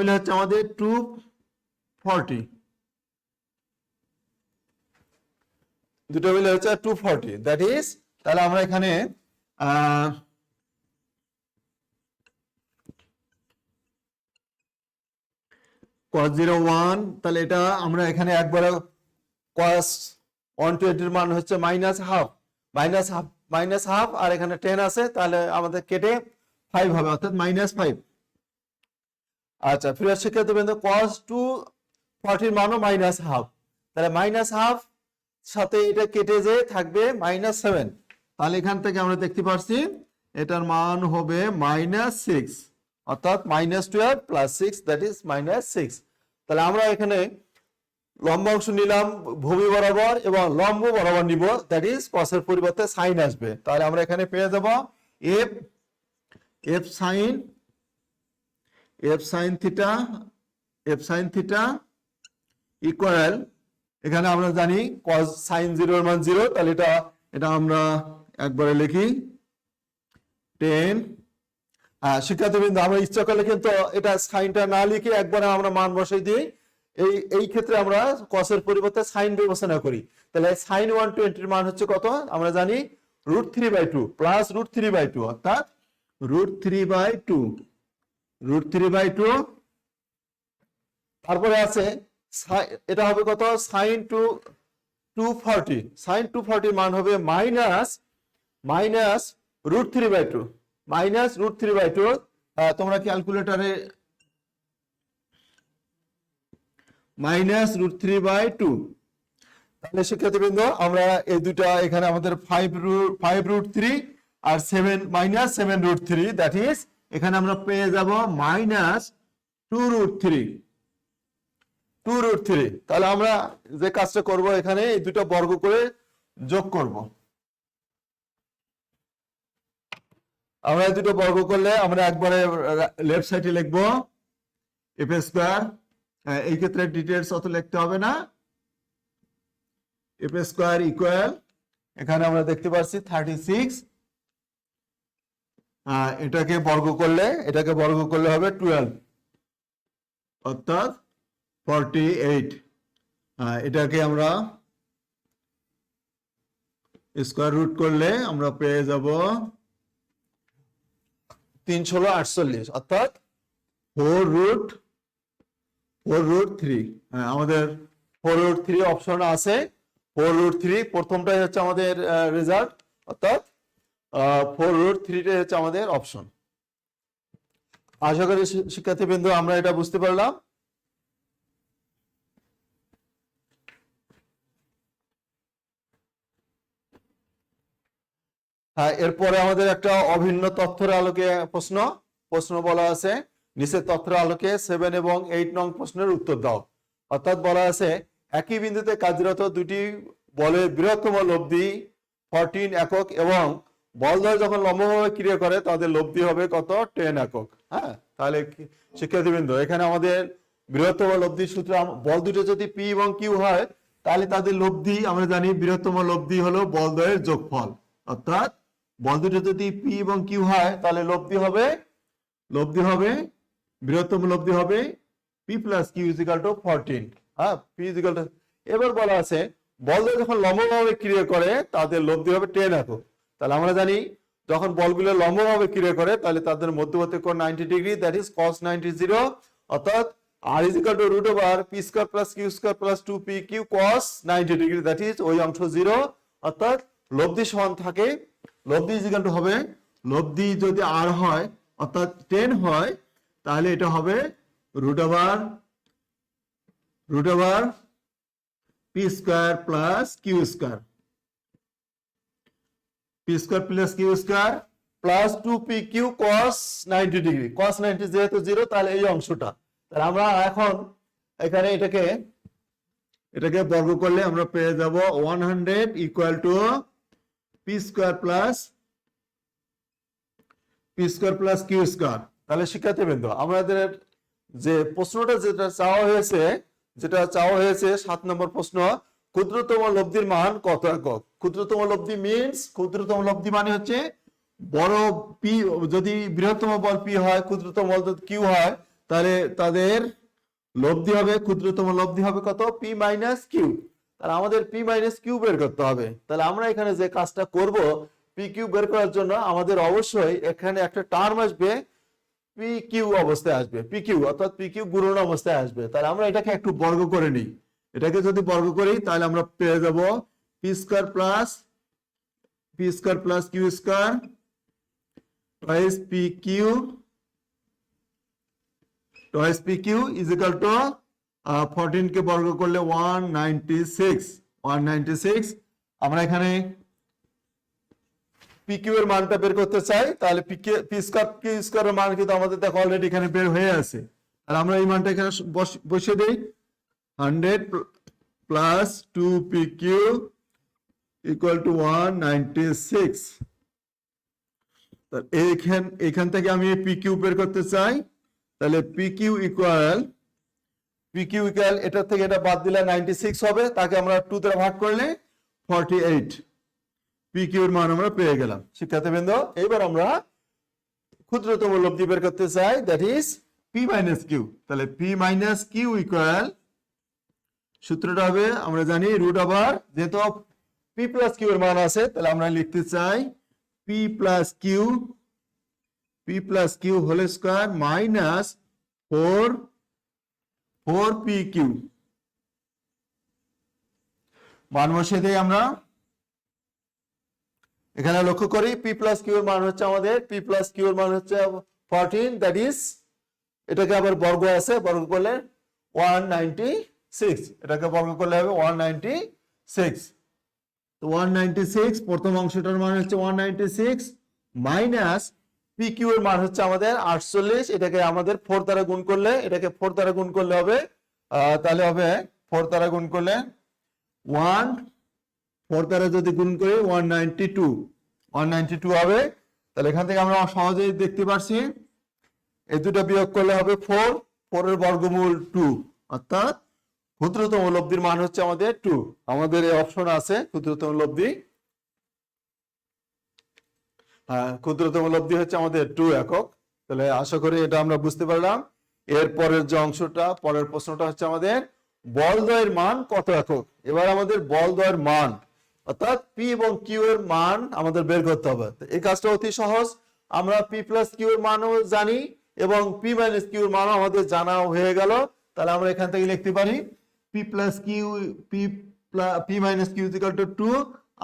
মিলে হচ্ছে 240। দ্যাট ইজ, তাহলে আমরা এখানে cos 01, তাহলে এটা আমরা এখানে একবারে cos 120 এর মান হচ্ছে মাইনাস হাফ আর এখানে 10 আছে, তাহলে আমাদের কেটে 5 হবে, অর্থাৎ -5। আচ্ছা, প্রিয় শিক্ষার্থীবৃন্দ, cos 240 মানও -হাফ, তাহলে -হাফ সাথে এটা কেটে যে থাকবে -7। তাহলে এখান থেকে আমরা দেখতে পাচ্ছি এটার মান হবে -6, অর্থাৎ -12 + 6 দ্যাট ইজ -6। তাহলে আমরা এখানে লম্বা অংশ নিলাম ভূমি বরাবর এবং লম্ব বরাবর নিব, দ্যাট ইজ cos এর পরিবর্তে sin আসবে। তাহলে আমরা এখানে পেয়ে যাব f sin থিটা ইকুয়াল, এখানে আমরা জানি cos sin 0 এর মান 0, তাহলে এটা আমরা একবারে লিখি 10। শিক্ষার্থীবৃন্দ, আমরা ইচ্ছা করলে কিন্তু এটা সাইনটা না লিখে একবারে আমরা মান বসাই দিই। এই ক্ষেত্রে আমরা cos এর পরিবর্তে sin বিবেচনা করি। তাহলে sin 120 এর মান হচ্ছে কত আমরা জানি, √3/2 প্লাস √3/2, অর্থাৎ √3/2। তারপরে আছে এটা হবে কত, sin 240, sin 240 মান হবে মাইনাস √3/2 তোমরা ক্যালকুলেটরে -√3/2। তাহলে শিক্ষার্থীবৃন্দ, আমরা এই দুটা এখানে আমাদের 5√3 আর 7 দ্যাট ইজ, এখানে আমরা পেয়ে যাব -2√3। তাহলে আমরা যে কাজটা করব, এখানে এই দুটো বর্গ করে যোগ করব। আমরা এই দুটো বর্গ করলে আমরা একবারে লেফট সাইডে লিখবো f², এই ক্ষেত্রে ডিটেইলস অত লিখতে হবে না, f² ইকুয়াল, এখানে আমরা দেখতে পাচ্ছি 36, এটাকে বর্গ করলে হবে 12, অর্থাৎ 48। এটাকে আমরা স্কয়ার রুট করলে আমরা পেয়ে যাব 348, অর্থাৎ 4√3। আমাদের 4√3 অপশন আছে, 4√3 প্রথমটাই হচ্ছে আমাদের রেজাল্ট, অর্থাৎ 4√3 হচ্ছে আমাদের অপশন। আশা করি শিক্ষার্থীবৃন্দ আমরা এটা বুঝতে পারলাম। এরপরে আমাদের একটা অভিন্ন তথ্যের আলোকে প্রশ্ন বলা আছে, নিচের তথ্যের আলোকে 7 এবং 8 নং প্রশ্নের উত্তর দাও। অর্থাৎ বলা আছে একই বিন্দুতে কার্যরত দুটি বলের বৃহত্তম লব্ধি 14 একক এবং বলদ্বয় যখন লম্বভাবে ক্রিয়া করে তাদের লব্ধি হবে কত, 10 একক। তাহলে শিক্ষার্থীবৃন্দ, এখানে আমাদের বৃহত্তম লব্ধির সূত্র, বল দুটো যদি পি এবং কিউ হয় তাহলে তাদের লব্ধি আমরা জানি বৃহত্তম লব্ধি হলো বলদ্বয়ের যোগফল, অর্থাৎ বল দুটো যদি পি এবং কিউ হয় তাহলে লব্ধি হবে বৃহত্তম লব্ধি হবে P plus Q equal to 14। হ্যাঁ, পি ইজিক্যাল টু, এবার বলা আছে বলদ্বয় যখন লম্বভাবে ক্রিয়া করে তাদের লব্ধি হবে 10 একক। তাহলে আমরা জানি যখন বলগুলো লম্বভাবে ক্রিয়া করে তাহলে তাদের মধ্যবর্তী কোণ 90 ডিগ্রি, দ্যাট ইজ cos 90 0, অর্থাৎ r is equal to root over p square plus q square plus 2pq cos 90 degree, that is ওই অংশ 0, অর্থাৎ লব্ধি সমান থাকে, লব্ধি is equal to হবে, লব্ধি যদি r হয় অর্থাৎ 10 হয় তাহলে এটা হবে root over p square plus q square, p square plus q square plus 2pq cos 90 degree, cos 90 যেহেতু 0 তাহলে এই অংশটা, তাহলে আমরা এখন এখানে এটাকে বর্গ করলে আমরা পেয়ে যাব 100 equal to p square plus q square. তাহলে শিক্ষার্থীবৃন্দ আমাদের যে প্রশ্নটা যেটা চাওয়া হয়েছে 7 নম্বর প্রশ্ন, ক্ষুদ্রতম লব্ধির মান কত একক। ক্ষুদ্রতম লব্ধি মিন্স, ক্ষুদ্রতম লব্ধি মানে হচ্ছে বড় পি যদি বৃহত্তম বল পি হয়, ক্ষুদ্রতম বল যদি কিউ হয়, তাহলে তাদের লব্ধি হবে, ক্ষুদ্রতম লব্ধি হবে কত, পি মাইনাস কিউ। তাহলে আমাদের পি মাইনাস কিউ বের করতে হবে। তাহলে আমরা এখানে যে কাজটা করব, পি কিউ বের করার জন্য আমাদের অবশ্যই এখানে একটা টার্ম আসবে, পি কিউ অবস্থায় আসবে, পি কিউ অর্থাৎ পি কিউ গুণন অবস্থায় আসবে। তাহলে আমরা এটাকে একটু বর্গ করে নিই, এটাকে যদি বর্গ করি তাহলে আমরা পেয়ে যাব P square plus Q square twice PQ is equal to 14 কে বর্গ করলে 196। আমরা এখানে PQ এর মানটা বের করতে চাই, তাহলে P স্কয়ার এর মান কিন্তু আমাদের দেখো অলরেডি এখানে বের হয়ে আছে। আর আমরা এই মানটা এখানে বসিয়ে দেই, 100 প্লাস 2PQ ইকুয়াল টু 196। এখান থেকে আমি PQ বের করতে চাই, তাহলে PQ ইকুয়াল এটা থেকে এটা বাদ দিলে 96 হবে, তাকে আমরা 2 দ্বারা ভাগ করলে 48, PQ এর মান আমরা পেয়ে গেলাম। শিক্ষার্থীবৃন্দ এবার আমরা ক্ষুদ্রতম লব্ধি বের করতে চাই, that is P minus Q. তাহলে P মাইনাস কিউ ইকুয়াল, সূত্রটা হবে আমরা জানি রুট ওভার, যেহেতু P প্লাস কিউ এর মান আছে তাহলে আমরা লিখতে চাই P plus Q whole square minus 4PQ। মান বসিয়ে দেই আমরা, এখানে লক্ষ্য করি P প্লাস কিউ এর মান হচ্ছে আমাদের, P প্লাস কিউ এর মান হচ্ছে 14, দ্যাট ইজ এটাকে আবার বর্গ আছে, বর্গ করলে 196, এটাকে বর্গ করলে হবে 196। তো 196 প্রথম অংশটার মান হচ্ছে 196 মাইনাস PQ এর মান হচ্ছে আমাদের 48, এটাকে আমাদের 4 দ্বারা গুণ করলে, এটাকে 4 দ্বারা গুণ করলে হবে, তাহলে হবে 4 দ্বারা গুণ করলে 4 দ্বারা যদি গুণ করি 192 হবে। তাহলে এখান থেকে আমরা সহজেই দেখতে পাচ্ছি এই দুটো বিয়োগ করলে হবে 4 এর বর্গমূল 2, অর্থাৎ ক্ষুদ্রতম লব্ধির মান হচ্ছে আমাদের 2। আমাদের এই অপশন আছে ক্ষুদ্রতম লব্ধি, ক্ষুদ্রতম লব্ধি হচ্ছে আমাদের 2 একক। তাহলে আশা করি এটা আমরা বুঝতে পারলাম। এর পরের যে অংশটা, পরের প্রশ্নটা হচ্ছে আমাদের বলদ্বয়ের মান কত একক। এবার আমাদের বলদ্বয়ের মান অর্থাৎ পি এবং কিউ এর মান আমাদের বের করতে হবে। এই কাজটা অতি সহজ, আমরা পি প্লাস কিউ এর মানও জানি এবং পি মাইনাস কিউ এর মানও আমাদের জানা হয়ে গেল। তাহলে আমরা এখান থেকে লিখতে পারি P minus Q equal to 2,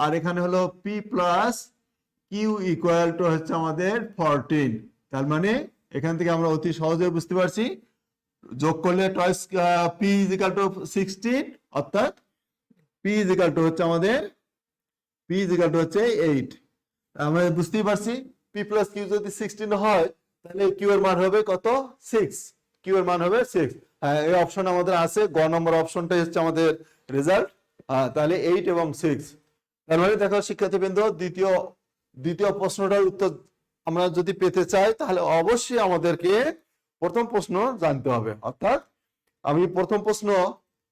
আর এখানে হলো P plus Q equal to হচ্ছে আমাদের 14। তার মানে এখান থেকে আমরা অতি সহজে বুঝতে পারছি, যোগ করলে টয়েস পি ইকুয়াল টু 16, অর্থাৎ পি ইকুয়াল টু হচ্ছে আমাদের 8। আমরা বুঝতেই পারছি পি প্লাস কিউ যদি 16 হয় তাহলে কিউ এর মান হবে কত, 6, কিউ এর মান হবে 6। এই অপশন আমাদের আছে, গ নম্বর অপশনটাই হচ্ছে আমাদের রেজাল্ট। তাহলে 8 এবং 6। তার মানে দেখো শিক্ষার্থীবৃন্দ, দ্বিতীয় প্রশ্নটার উত্তর আমরা যদি পেতে চাই তাহলে অবশ্যই আমাদেরকে প্রথম প্রশ্ন জানতে হবে। অর্থাৎ আমি প্রথম প্রশ্ন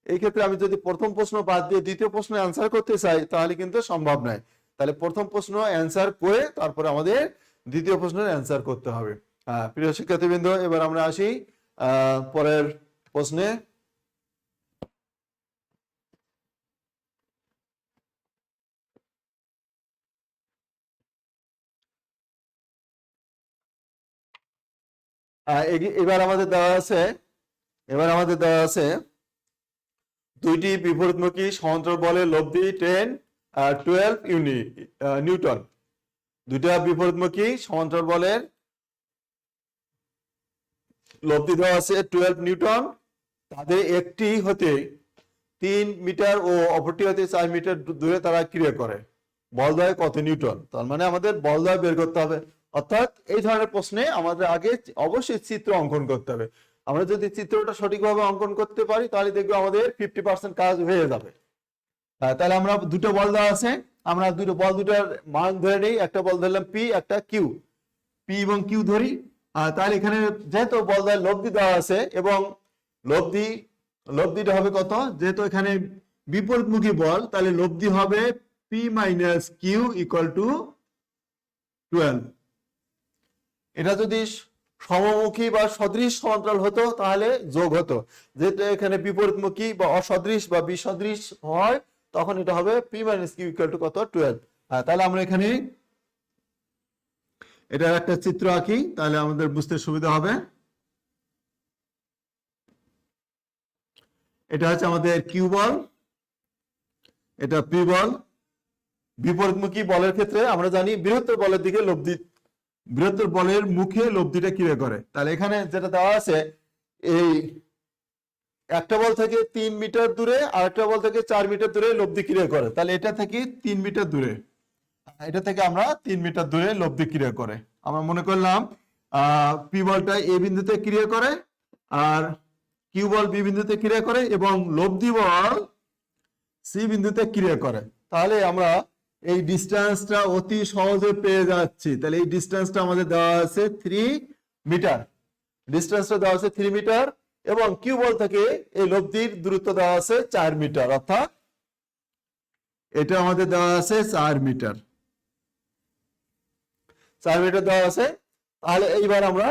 এই ক্ষেত্রে আমি যদি প্রথম প্রশ্ন বাদ দিয়ে দ্বিতীয় প্রশ্নের অ্যান্সার করতে চাই তাহলে কিন্তু সম্ভব নয়। তাহলে প্রথম প্রশ্ন অ্যান্সার করে তারপরে আমাদের দ্বিতীয় প্রশ্নের অ্যান্সার করতে হবে। প্রিয় শিক্ষার্থীবৃন্দ, এবার আমরা আসি পরের প্রশ্নে। এবার আমাদের দেওয়া আছে দুইটি বিপরীতমুখী সমান্তরাল বলের লব্ধি 10 আর 12 নিউটন। দুইটা বিপরীতমুখী সমান্তরাল বলের লব্ধি দেওয়া আছে 12 নিউটন। তাদের একটি হতে 3 মিটার ও অপরটি হতে 4 মিটার দূরে তারা ক্রিয়া করে। বলদ্বয় কত নিউটন? তার মানে আমাদের বলদ্বয় বের করতে হবে। অর্থাৎ এই ধরনের প্রশ্নে আমাদের আগে অবশ্যই চিত্র অঙ্কন করতে হবে। আমরা যদি চিত্রটা সঠিকভাবে অঙ্কন করতে পারি তাহলে দেখবো আমাদের 50% কাজ হয়ে যাবে। তাহলে আমরা দুটো বল দেওয়া আছে, আমরা দুটার মান ধরে নিই। একটা বল ধরলাম পি, একটা কিউ। পি এবং কিউ ধরি। তাহলে এখানে যেহেতু বলদ্বয় লব্ধি দেওয়া আছে এবং লব্ধিটা হবে কত, যেহেতু এখানে বিপরীতমুখী বল, তাহলে লব্ধি হবে P minus Q equal to 12। এটা যদি সমমুখী বা সদৃশ সমান্তরাল হতো তাহলে যোগ হতো। যেহেতু এখানে বিপরীতমুখী বা অসদৃশ বা বিসদৃশ হয় তখন এটা হবে P minus Q equal to কত, 12। তাহলে আমরা এখানে এটা একটা চিত্র আঁকি, তাহলে আমাদের বুঝতে সুবিধা হবে। এটা হচ্ছে আমাদের কিউ বল, এটা পি বল। বিপরীতমুখী বলের ক্ষেত্রে আমরা জানি বৃহত্তর বলের দিকে বৃহত্তর বলের মুখে লব্ধিটা ক্রিয়া করে। তাহলে এখানে যেটা দেওয়া আছে, এই একটা বল থেকে 3 মিটার দূরে আর একটা বল থেকে 4 মিটার দূরে লব্ধি ক্রিয়া করে। তাহলে এটা থেকে 3 মিটার দূরে, এটা থেকে আমরা 3 মিটার দূরে লব্ধি ক্রিয়া করে। আমরা মনে করলাম পি বলটা এ বিন্দুতে ক্রিয়া করে আর কিউ বল বি বিন্দুতে ক্রিয়া করে এবং লব্ধি বল সি বিন্দুতে ক্রিয়া করে। তাহলে আমরা এই ডিস্টেন্সটা অতি সহজে পেয়ে যাচ্ছি। তাহলে এই ডিস্টেন্সটা আমাদের দেওয়া আছে 3 মিটার। ডিস্টেন্সটা দেওয়া আছে 3 মিটার এবং কিউ বল থেকে এই লব্ধির দূরত্ব দেওয়া আছে 4 মিটার। অর্থাৎ এটা আমাদের দেওয়া আছে 4 মিটার। 4 মিটার দেওয়া আছে। তাহলে এইবার আমরা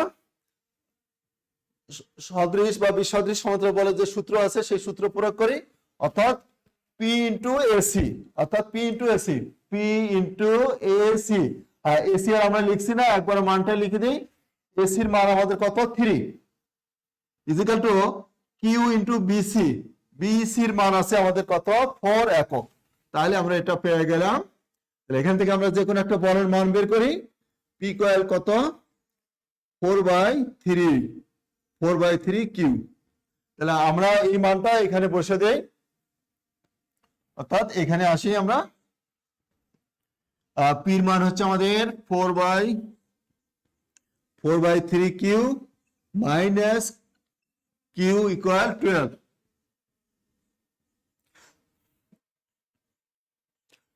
সদৃশ বা বিসদৃশ সমান্তরাল বলের যে সূত্র আছে সেই সূত্র প্রয়োগ করি। অর্থাৎ পি ইন্টু এসি, অর্থাৎ P into AC, P into AC. AC আর আমরা লিখছি না, একবার মানটা লিখে দিই। এসির মান আমাদের কত, 3 equal to Q into BC. বিসির মান আছে আমাদের কত, 4 একক। তাহলে আমরা এটা পেয়ে গেলাম। এখান থেকে আমরা যে কোনো একটা বলের মান বের করি। পি কয়েল কত, 4/3 কিউ। তাহলে আমরা এই মানটা এখানে বসে দেই। অর্থাৎ এখানে আসি আমরা, পির মান হচ্ছে আমাদের 4/3 কিউ মাইনাস কিউ ইকুয়াল 12।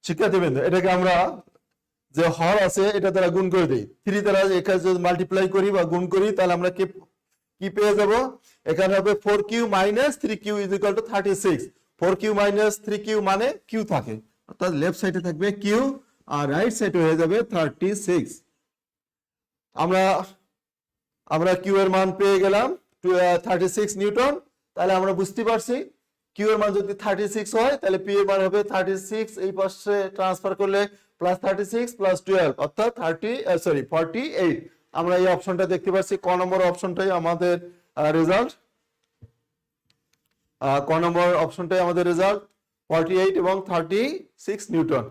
শিক্ষার্থীবৃন্দ, এটাকে আমরা যে হর আছে এটা দ্বারা গুণ করে দিই। 3 দ্বারা এখানে যদি মাল্টিপ্লাই করি বা গুণ করি তাহলে আমরা কি পেয়ে যাব, এখানে হবে 4q minus 3q is equal two 36। 4q minus 3q মানে q থাকে, অর্থাৎ লেফট সাইডে থাকবে q আর রাইট সাইডে হয়ে যাবে 36। আমরা q এর মান পেয়ে গেলাম 36 নিউটন। তাহলে আমরা বুঝতে পারছি q এর মান যদি 36 হয় তাহলে p এর মান হবে 36, এই পাশে ট্রান্সফার করলে প্লাস 36 প্লাস 12 অর্থাৎ 48। আমরা এই অপশনটা দেখতে পাচ্ছি, ক নম্বর অপশনটাই আমাদের রেজাল্ট। ক নম্বর অপশনটাই আমাদের রেজাল্ট 48 এবং 36 নিউটন।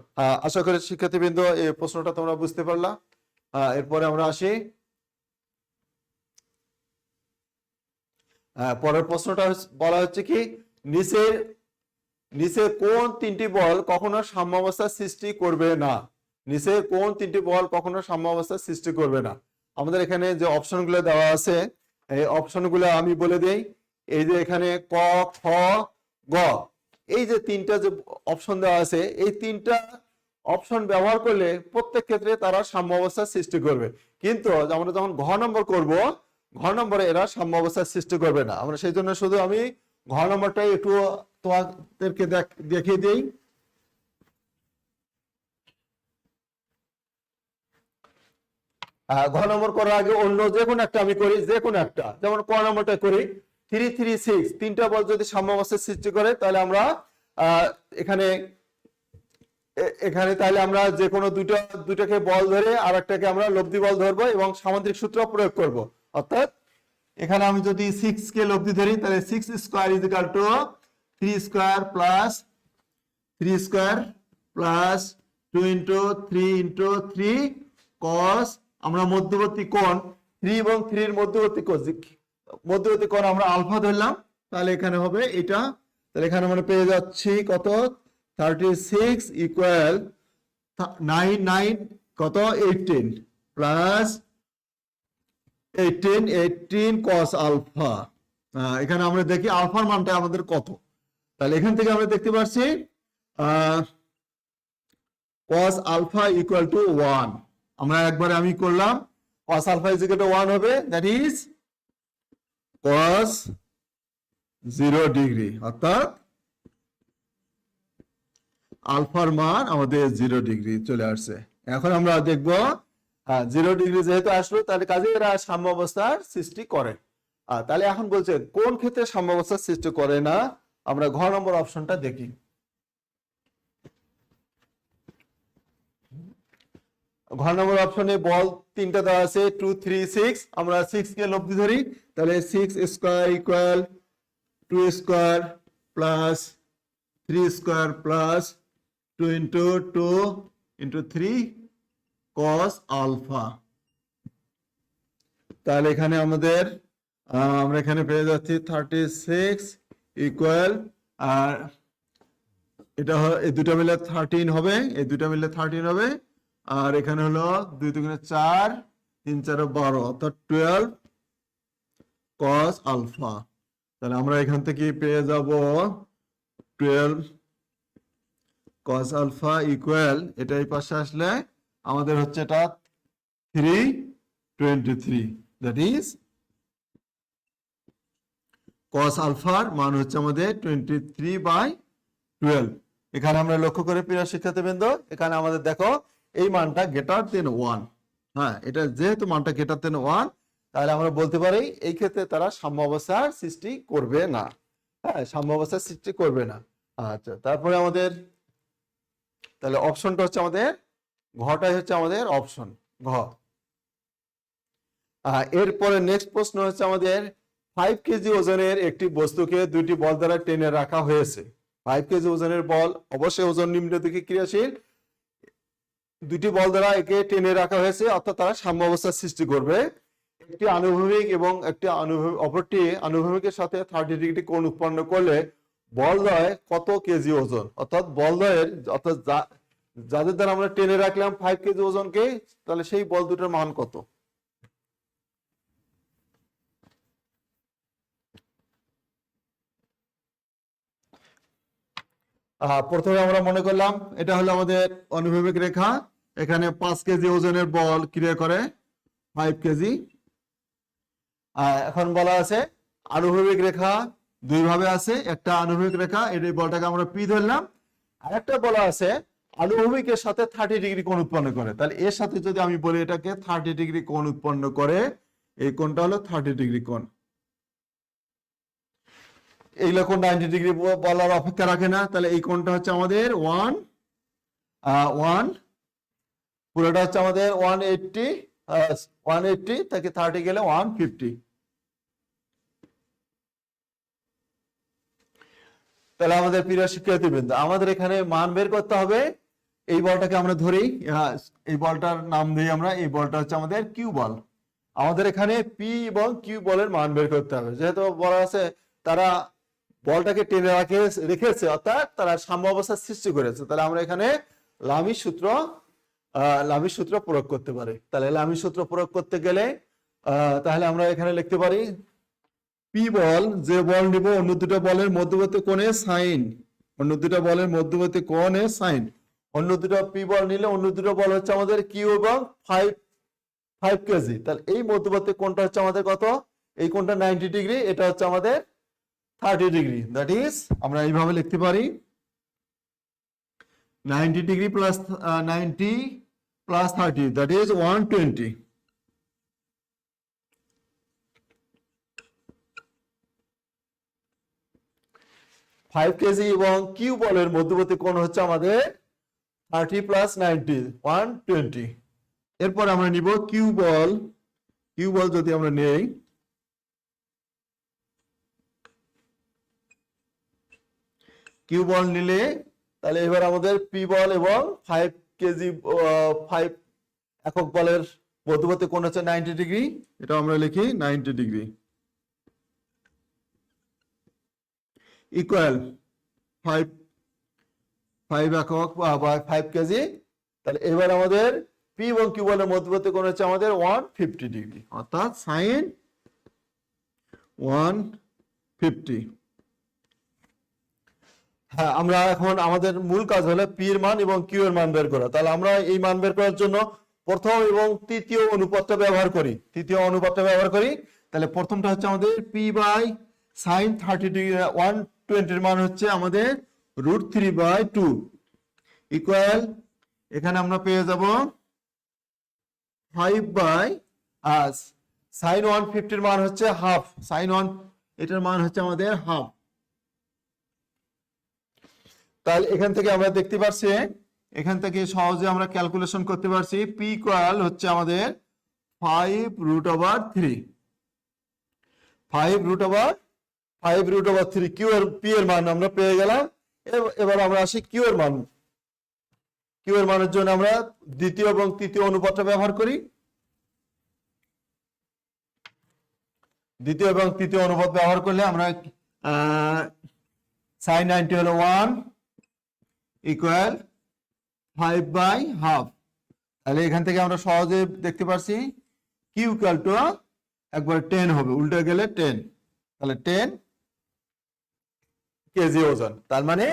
আশা করি শিক্ষার্থীবৃন্দ এই প্রশ্নটা তোমরা বুঝতে পারলা। এরপরে আমরা আসি পরের প্রশ্নটা। বলা হচ্ছে কি, নিচে কোন 3টি বল কখনো সাম্যাবস্থা সৃষ্টি করবে না? নিচে কোন 3টি বল কখনো সাম্যাবস্থা সৃষ্টি করবে না? আমাদের এখানে যে অপশনগুলো দেওয়া আছে এই অপশনগুলো আমি বলে দেই। এই যে এখানে ক, খ, গ, এই যে 3টা যে অপশন দেওয়া আছে এই 3টা অপশন ব্যবহার করলে প্রত্যেক ক্ষেত্রে তারা সাম্যাবস্থা সৃষ্টি করবে। কিন্তু আমরা যখন ঘ নম্বর করব, ঘ নম্বরে এরা সাম্যাবস্থা সৃষ্টি করবে না। আমরা সেই জন্য শুধু আমি ঘ নম্বরটা একটু তোমাদেরকে দেখিয়ে দিই। ঘ নম্বর করার আগে অন্য যে কোনো একটা আমি করি, যে কোনো একটা, যেমন ক নম্বরটা করি 3-3-6 তিনটা বল যদি সাম্যাবস্থার সৃষ্টি করে তাহলে আমরা এখানে তাহলে আমরা যে কোনো দুটাকে বল ধরে আর একটাকে আমরা লব্ধি বল ধরবো এবং সামান্তরিক সূত্র প্রয়োগ করব। অর্থাৎ এখানে আমি যদি 6 কে লব্ধি ধরি তাহলে 6 square is equal two 3 square plus 3 square plus 2 into 3 into 3 cos আমরা মধ্যবর্তী কোণ 3 এবং 3 এর মধ্যবর্তী কোণ আমরা আলফা ধরলাম, তাহলে এখানে হবে এটা। তাহলে এখানে আমরা পেয়ে যাচ্ছি কত 36 ইকুয়াল 9 কত 18 প্লাস 18 cos আলফা। এখানে আমরা দেখি আলফার মানটা আমাদের কত। তাহলে এখান থেকে আমরা দেখতে পাচ্ছি cos আলফা ইকুয়াল টু 1। আমরা একবারে আমি করলাম cos alpha is equal to 1 হবে, দ্যাট ইজ cos 0 ডিগ্রি, অর্থাৎ আলফার মান আমাদের 0 ডিগ্রি চলে আসছে। এখন আমরা দেখব 0 ডিগ্রি যেহেতু আসলো তাহলে কাজে এরা সাম্যাবস্থার সৃষ্টি করে। তাহলে এখন বলছে কোন ক্ষেত্রে সাম্যাবস্থার সৃষ্টি করে না, আমরা ঘ নম্বর অপশনটা দেখি। ঘ নম্বর অপশনে বল তিনটা দেওয়া আছে 2 3 6, আমরা 6 কে লব্ধি ধরি তাহলে 6 square equal 2 square plus 3 square plus 2 into 2 into 3 cos alpha. তাহলে এখানে আমাদের আমরা এখানে পেয়ে যাচ্ছি 36 ইকুয়াল, আর এটা এই দুটো মিলে 13 হবে, এই দুটো মিলে 13 হবে, আর এখানে হলো 2 2 4 3 4 12 অর্থাৎ 12 cos আলফা। তাহলে আমরা এখান থেকে পেয়ে যাব 12 cos আলফা ইকুয়াল, এটা এই পাশে আসলে আমাদের হচ্ছে এটা 323, দ্যাট ইজ cos আলফার মান হচ্ছে আমাদের 23/12। এখানে আমরা লক্ষ্য করে প্রিয় শিক্ষার্থীবৃন্দ, এখানে আমাদের দেখো এই মানটা গ্রেটার দেন 1। হ্যাঁ, এটা যেহেতু মানটা গ্রেটার দেন 1 তাহলে আমরা বলতে পারি এই ক্ষেত্রে তারা সাম্যাবস্থার সৃষ্টি করবে না। হ্যাঁ, সাম্যাবস্থার সৃষ্টি করবে না। আচ্ছা, তারপরে আমাদের তাহলে অপশনটা হচ্ছে আমাদের ঘটাই হচ্ছে আমাদের অপশন ঘ। এরপরে নেক্সট প্রশ্ন হচ্ছে আমাদের 5 কেজি ওজনের একটি বস্তুকে দুইটি বল দ্বারা টেনে রাখা হয়েছে। 5 কেজি ওজনের বল, অবশ্যই ওজন নিম্ন দিকে ক্রিয়াশীল, দুটি বল দ্বারা একে টেনে রাখা হয়েছে, অর্থাৎ তারা সাম্যাবস্থার সৃষ্টি করবে। একটি আনুভূমিক এবং একটি অপরটি আনুভূমিকের সাথে 30 ডিগ্রি কোণ উৎপন্ন করলে বলদ্বয় কত কেজি ওজন, অর্থাৎ বলদ্বয়ের অর্থাৎ যাদের দ্বারা আমরা টেনে রাখলাম 5 কেজি ওজনকে, তাহলে সেই বল দুটোর মান কত। প্রথমে আমরা মনে করলাম এটা হলো আমাদের অনুভূমিক রেখা, এখানে 5 কেজি ওজনের বল ক্রিয়া করে 5 কেজি। এখন বলা আছে আনুভূমিক রেখা দুই ভাবে আছে, একটা আনুভূমিক রেখা, এই বলটাকে আমরা পি ধরলাম, আর একটা বলা আছে আনুভূমিকের সাথে 30 ডিগ্রি কোণ উৎপন্ন করে। তাহলে এর সাথে যদি আমি বলি এটাকে 30 ডিগ্রি কোণ উৎপন্ন করে, এই কোণটা হলো 30 ডিগ্রি কোণ। এইগুলো কোণ 90 ডিগ্রি বলার অপেক্ষা রাখে না, তাহলে এই কোণটা হচ্ছে আমাদের 1 পুরোটা হচ্ছে আমাদের 180 থেকে 30 গেলে 150। তাহলে আমাদের প্রিয় শিক্ষার্থীবৃন্দ, আমাদের এখানে মান বের করতে হবে। এই বলটাকে আমরা ধরি, এই বলটার নাম দিই আমরা, এই বলটা হচ্ছে আমাদের কিউ বল। আমাদের এখানে পি এবং কিউ বলের মান বের করতে হবে, যেহেতু বলা আছে তারা বলটাকে টেনে রেখেছে, অর্থাৎ তারা সাম্যাবস্থার সৃষ্টি করেছে। তাহলে আমরা এখানে লামির সূত্র প্রয়োগ করতে পারি। তাহলে লামির সূত্র প্রয়োগ করতে গেলে তাহলে আমরা এখানে লিখতে পারি পি বল, যে বল নিব অন্য দুটো বলের মধ্যবর্তী কোণে সাইন, অন্য দুটো বলের মধ্যবর্তী কোণে সাইন, অন্য দুটো পি বল নিলে অন্য দুটো বল হচ্ছে আমাদের কিউ এবং 5 কেজি। তাহলে এই মধ্যবর্তী কোণটা হচ্ছে আমাদের কত, এই কোণটা 90 ডিগ্রি, এটা হচ্ছে আমাদের 30 ডিগ্রি, দ্যাট ইজ আমরা এইভাবে লিখতে পারি 90 degree plus 90 plus 30, that is 120। 5 KG এবং কিউ বলের মধ্যবর্তী কোণ হচ্ছে আমাদের 30 প্লাস 90, 120। এরপর আমরা নিব কিউ বল। কিউ বল যদি আমরা নেই, কিউ বল নিলে তাহলে এবার আমাদের পি বল এবং 5 কেজি 5 একক বলের মধ্যবর্তী কোণ হচ্ছে 90 ডিগ্রি। এটা আমরা লিখি 90 ডিগ্রি ইকুয়াল 5 একক বা 5 কেজি। তাহলে এবার আমাদের পি এবং কিউ বলের মধ্যবর্তী কোণ হচ্ছে আমাদের 150 ডিগ্রি, অর্থাৎ সাইন 150। হ্যাঁ, আমরা এখন আমাদের মূল কাজ হলো পি এর মান এবং কিউ এর মান বের করা। তাহলে আমরা এই মান বের করার জন্য প্রথম এবং তৃতীয় অনুপাতটা ব্যবহার করি। তাহলে প্রথমটা হচ্ছে আমাদের পি বাই সাইন 30 ডিগ্রি 120 এর মান হচ্ছে আমাদের √3/2 ইকুয়াল, এখানে আমরা পেয়ে যাব 5 বাই সাইন 150 এর মান হচ্ছে হাফ, এটার মান হচ্ছে আমাদের হাফ। তাহলে এখান থেকে আমরা দেখতে পাচ্ছি, এখান থেকে সহজে আমরা ক্যালকুলেশন করতে পারছি পি ইকুয়াল হচ্ছে আমাদের 5√3, 5√3 কিউ এর পি এর মান আমরা পেয়ে গেলাম। এবার আমরা আসি কিউ এর মান। কিউ এর মানের জন্য আমরা দ্বিতীয় এবং তৃতীয় অনুপাতটা ব্যবহার করি। দ্বিতীয় এবং তৃতীয় অনুপাত ব্যবহার করলে আমরা sin 90 হলো 1 ইকুয়াল 5/2। তাহলে এখান থেকে আমরা সহজে দেখতে পাচ্ছি কিউ ইকুয়াল টু একবার 10 হবে, উল্টে গেলে 10, তাহলে 10 কেজি ওজন। তার মানে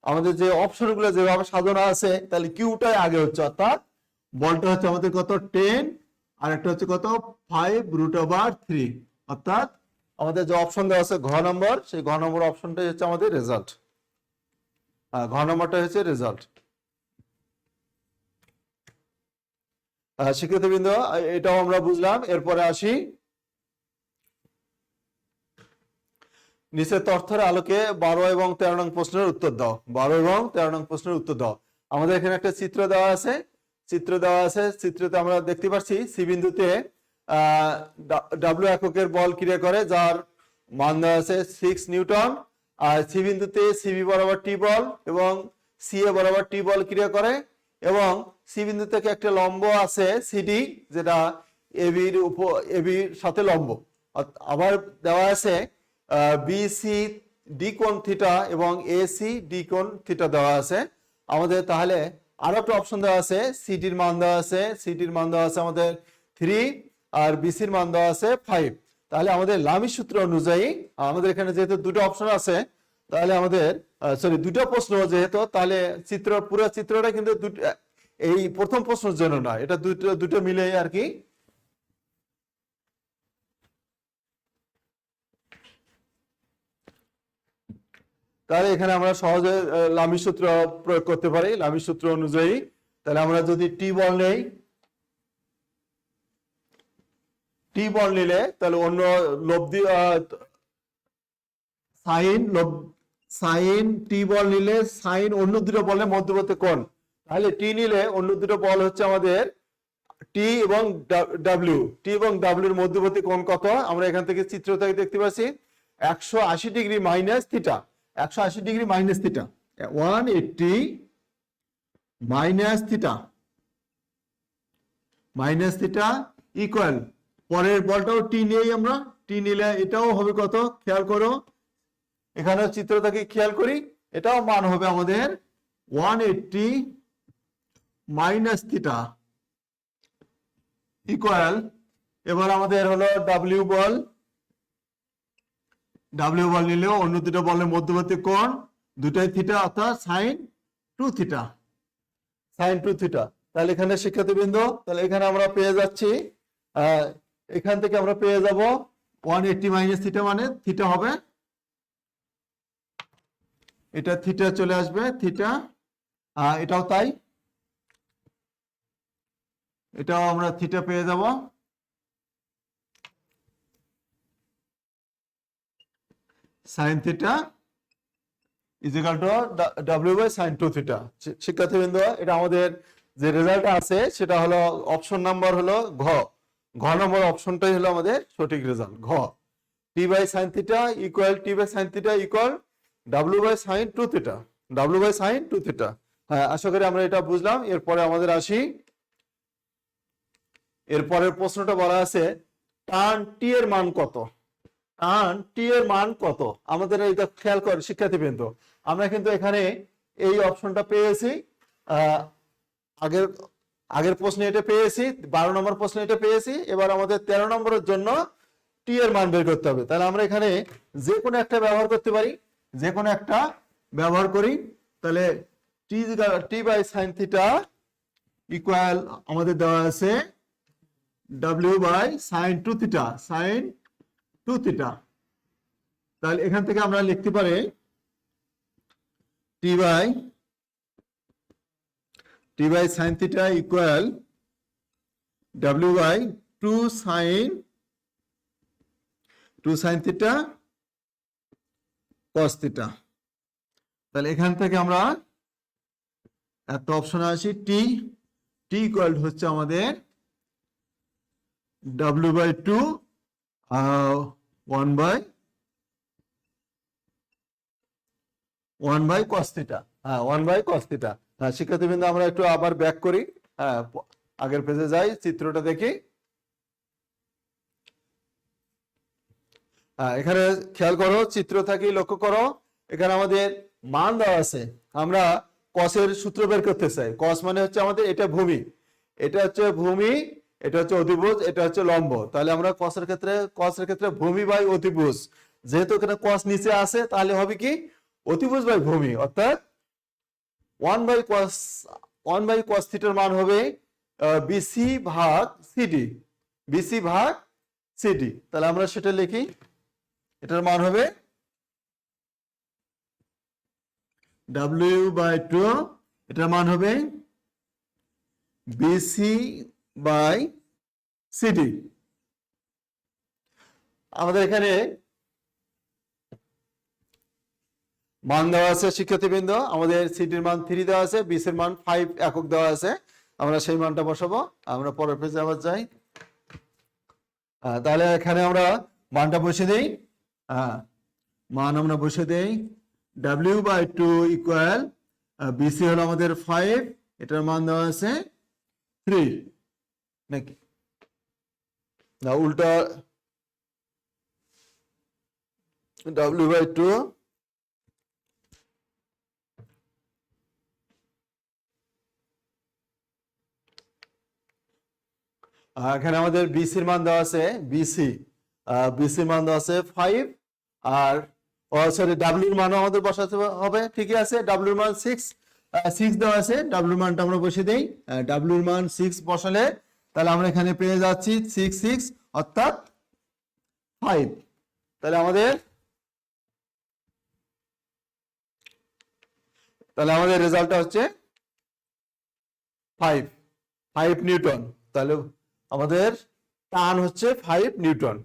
আমাদের যে অপশনগুলো যেভাবে সাজানো আছে, তাহলে কিউটাই আগে হচ্ছে, অর্থাৎ বলটা হচ্ছে আমাদের কত 10 আর একটা হচ্ছে কত 5√3, অর্থাৎ আমাদের যে অপশন দেওয়া আছে ঘ নম্বর, সেই ঘ নম্বর অপশনটাই হচ্ছে আমাদের রেজাল্ট। ঘ নম্বরটা হচ্ছে রেজাল্ট। শিক্ষার্থীবৃন্দ, এটাও আমরা বুঝলাম। এরপরে আসি নিচের তথ্যের আলোকে 12 এবং 13 নং প্রশ্নের উত্তর দাও। 12 এবং 13 নং প্রশ্নের উত্তর দাও। আমাদের এখানে একটা চিত্র দেওয়া আছে। চিত্রতে আমরা দেখতে পাচ্ছি সি বিন্দুতে ডাব্লিউ এককের বল ক্রিয়া করে, যার মান দেওয়া আছে 6 নিউটন। আর সি বিন্দুতে সিবি বরাবর টি বল এবং সি এ বরাবর টি বল ক্রিয়া করে, এবং সি বিন্দু থেকে একটা লম্ব আছে সিডি, যেটা এবির সাথে লম্ব। আবার দেওয়া আছে বিসি ডি কোণ থিটা এবং এসি ডি কোণ থিটা দেওয়া আছে আমাদের। তাহলে আরো একটা অপশন দেওয়া আছে, সিডির মান দেওয়া আছে আমাদের 3 আর বিসির মান দেওয়া আছে 5। তাহলে আমাদের লামির সূত্র অনুযায়ী আমাদের এখানে যেহেতু দুটো অপশন আছে, তাহলে আমাদের দুটো প্রশ্ন যেহেতু, তাহলে পুরো চিত্রটা কিন্তু এই প্রথম প্রশ্নের জন্য না, এটা দুটো মিলে আর কি। তাহলে এখানে আমরা সহজে লামির সূত্র প্রয়োগ করতে পারি। লামির সূত্র অনুযায়ী তাহলে আমরা যদি টি বল নিলে তাহলে অন্য লব্ধি সাইন টি বল নিলে সাইন অন্য দুটো বলের মধ্যবর্তী কোণ। তাহলে টি নিলে অন্য দুটো বল হচ্ছে আমাদের টি এবং ডাব্লিউর মধ্যবর্তী কোণ কত? আমরা এখান থেকে চিত্র থেকে দেখতে পাচ্ছি 180 degree minus theta, 180 degree minus theta, 180 minus theta equal, পরের বলটাও টি নিয়েই আমরা, টি নিলে এটাও হবে কত খেয়াল করো, এখানে চিত্র থেকে খেয়াল করি, এটাও মান হবে আমাদের 180 মাইনাস থিটা ইকুয়াল, এবার আমাদের হলো ডাব্লিউ বল নিলেও অন্য দুটো বলের মধ্যবর্তী কোণ দুটাই থিটা, অর্থাৎ সাইন 2 থিটা। তাহলে এখানে শিক্ষার্থীবৃন্দ, তাহলে এখানে আমরা পেয়ে যাচ্ছি, এখান থেকে আমরা পেয়ে যাব 180 মাইনাস থিটা মানে থিটা হবে, এটা থিটা চলে আসবে থিটা, এটাও তাই, এটাও আমরা থিটা পেয়ে যাব। Sine theta is equal to W by sine 2 theta. শিক্ষার্থীবৃন্দ, এটা আমাদের যে রেজাল্ট আছে সেটা হলো অপশন নাম্বার হলো ঘ। ঘ নম্বর অপশনটাই হলো আমাদের সঠিক রেজাল্ট, ঘ। T by sine theta equal T by sine theta equal W by sine 2 theta, W by sine 2 theta. হ্যাঁ, আশা করি আমরা এটা বুঝলাম। এরপরে আমাদের আসি, এরপরের প্রশ্নটা বলা আছে টান টি এর মান কত? টান টি এর মান কত? আমাদের এটা খেয়াল করে শিক্ষার্থীবৃন্দ, আমরা কিন্তু এখানে এই অপশনটা পেয়েছি, আগের আগের প্রশ্নে এটা পেয়েছি, 12 নম্বর প্রশ্নে এটা পেয়েছি। এবার আমাদের 13 নম্বরের জন্য টি এর মান বের করতে হবে। তাহলে আমরা এখানে যে কোনো একটা ব্যবহার করতে পারি, যে কোনো একটা ব্যবহার করি। তাহলে T by sine theta equal আমাদের দেওয়া আছে W by sine 2 theta, sine 2 theta. তাহলে এখান থেকে আমরা লিখতে পারি T by sine theta equal W by 2 sine theta cos theta. তাহলে এখান থেকে আমরা একটা অপশন আসি, টি ইকুয়াল হচ্ছে আমাদের W by 2 1 by cos theta. হ্যাঁ, 1 বাই কস থিটা। হ্যাঁ শিক্ষার্থীবৃন্দ, আমরা একটু আবার ব্যাক করি, হ্যাঁ আগের পেজে যাই, চিত্রটা দেখি। হ্যাঁ, এখানে খেয়াল করো, চিত্র থাকি লক্ষ্য করো, এখানে আমাদের মান দেওয়া আছে। আমরা কসের সূত্র বের করতে চাই। কস মানে হচ্ছে আমাদের এটা ভূমি, এটা হচ্ছে ভূমি, এটা হচ্ছে অতিভুজ, এটা হচ্ছে লম্ব। তাহলে আমরা কসের ক্ষেত্রে ভূমি বাই অতিভুজ, যেহেতু এখানে কস নিচে আছে তাহলে হবে কি অতিভুজ বাই ভূমি, অর্থাৎ 1 বাই কস থিটার মান হবে বিসি ভাগ সিডি, বিসি ভাগ সিডি। তাহলে আমরা সেটা লিখি, এটার মান হবে ডাব্লিউ বাই 2, এটার মান হবে বিসি বাই সিডি। আমাদের এখানে মান দেওয়া আছে শিক্ষার্থীবৃন্দ, আমাদের সিডির মান 3 দেওয়া আছে, বিসির মান 5 একক দেওয়া আছে। আমরা সেই মানটা বসাবো। আমরা পরের পেজে আবার যাই। তাহলে এখানে আমরা মানটা বসে দেই। মান আমরা বসে দেই, ডাব্লিউ বাই 2 ইকুয়াল বিসি হলো আমাদের 5, এটার মান দেওয়া আছে 3 নাকি না উল্টা, ডাব্লিউ বাই 2 এখানে আমাদের বিসির মান দেওয়া আছে, বিসির মান দেওয়া আছে 5, আর সরি ডাব্লিউর মানও আমাদের বসাতে হবে। ঠিকই আছে, ডাব্লিউর মান 6 দেওয়া আছে, ডাব্লিউর মানটা আমরা বসিয়ে দেই। ডাব্লিউর মান 6 বসালে তাহলে আমরা এখানে পেয়ে যাচ্ছি 6 অর্থাৎ 5। তাহলে আমাদের রেজাল্টটা হচ্ছে 5 নিউটন। তাহলে আমাদের টান হচ্ছে 5 নিউটন।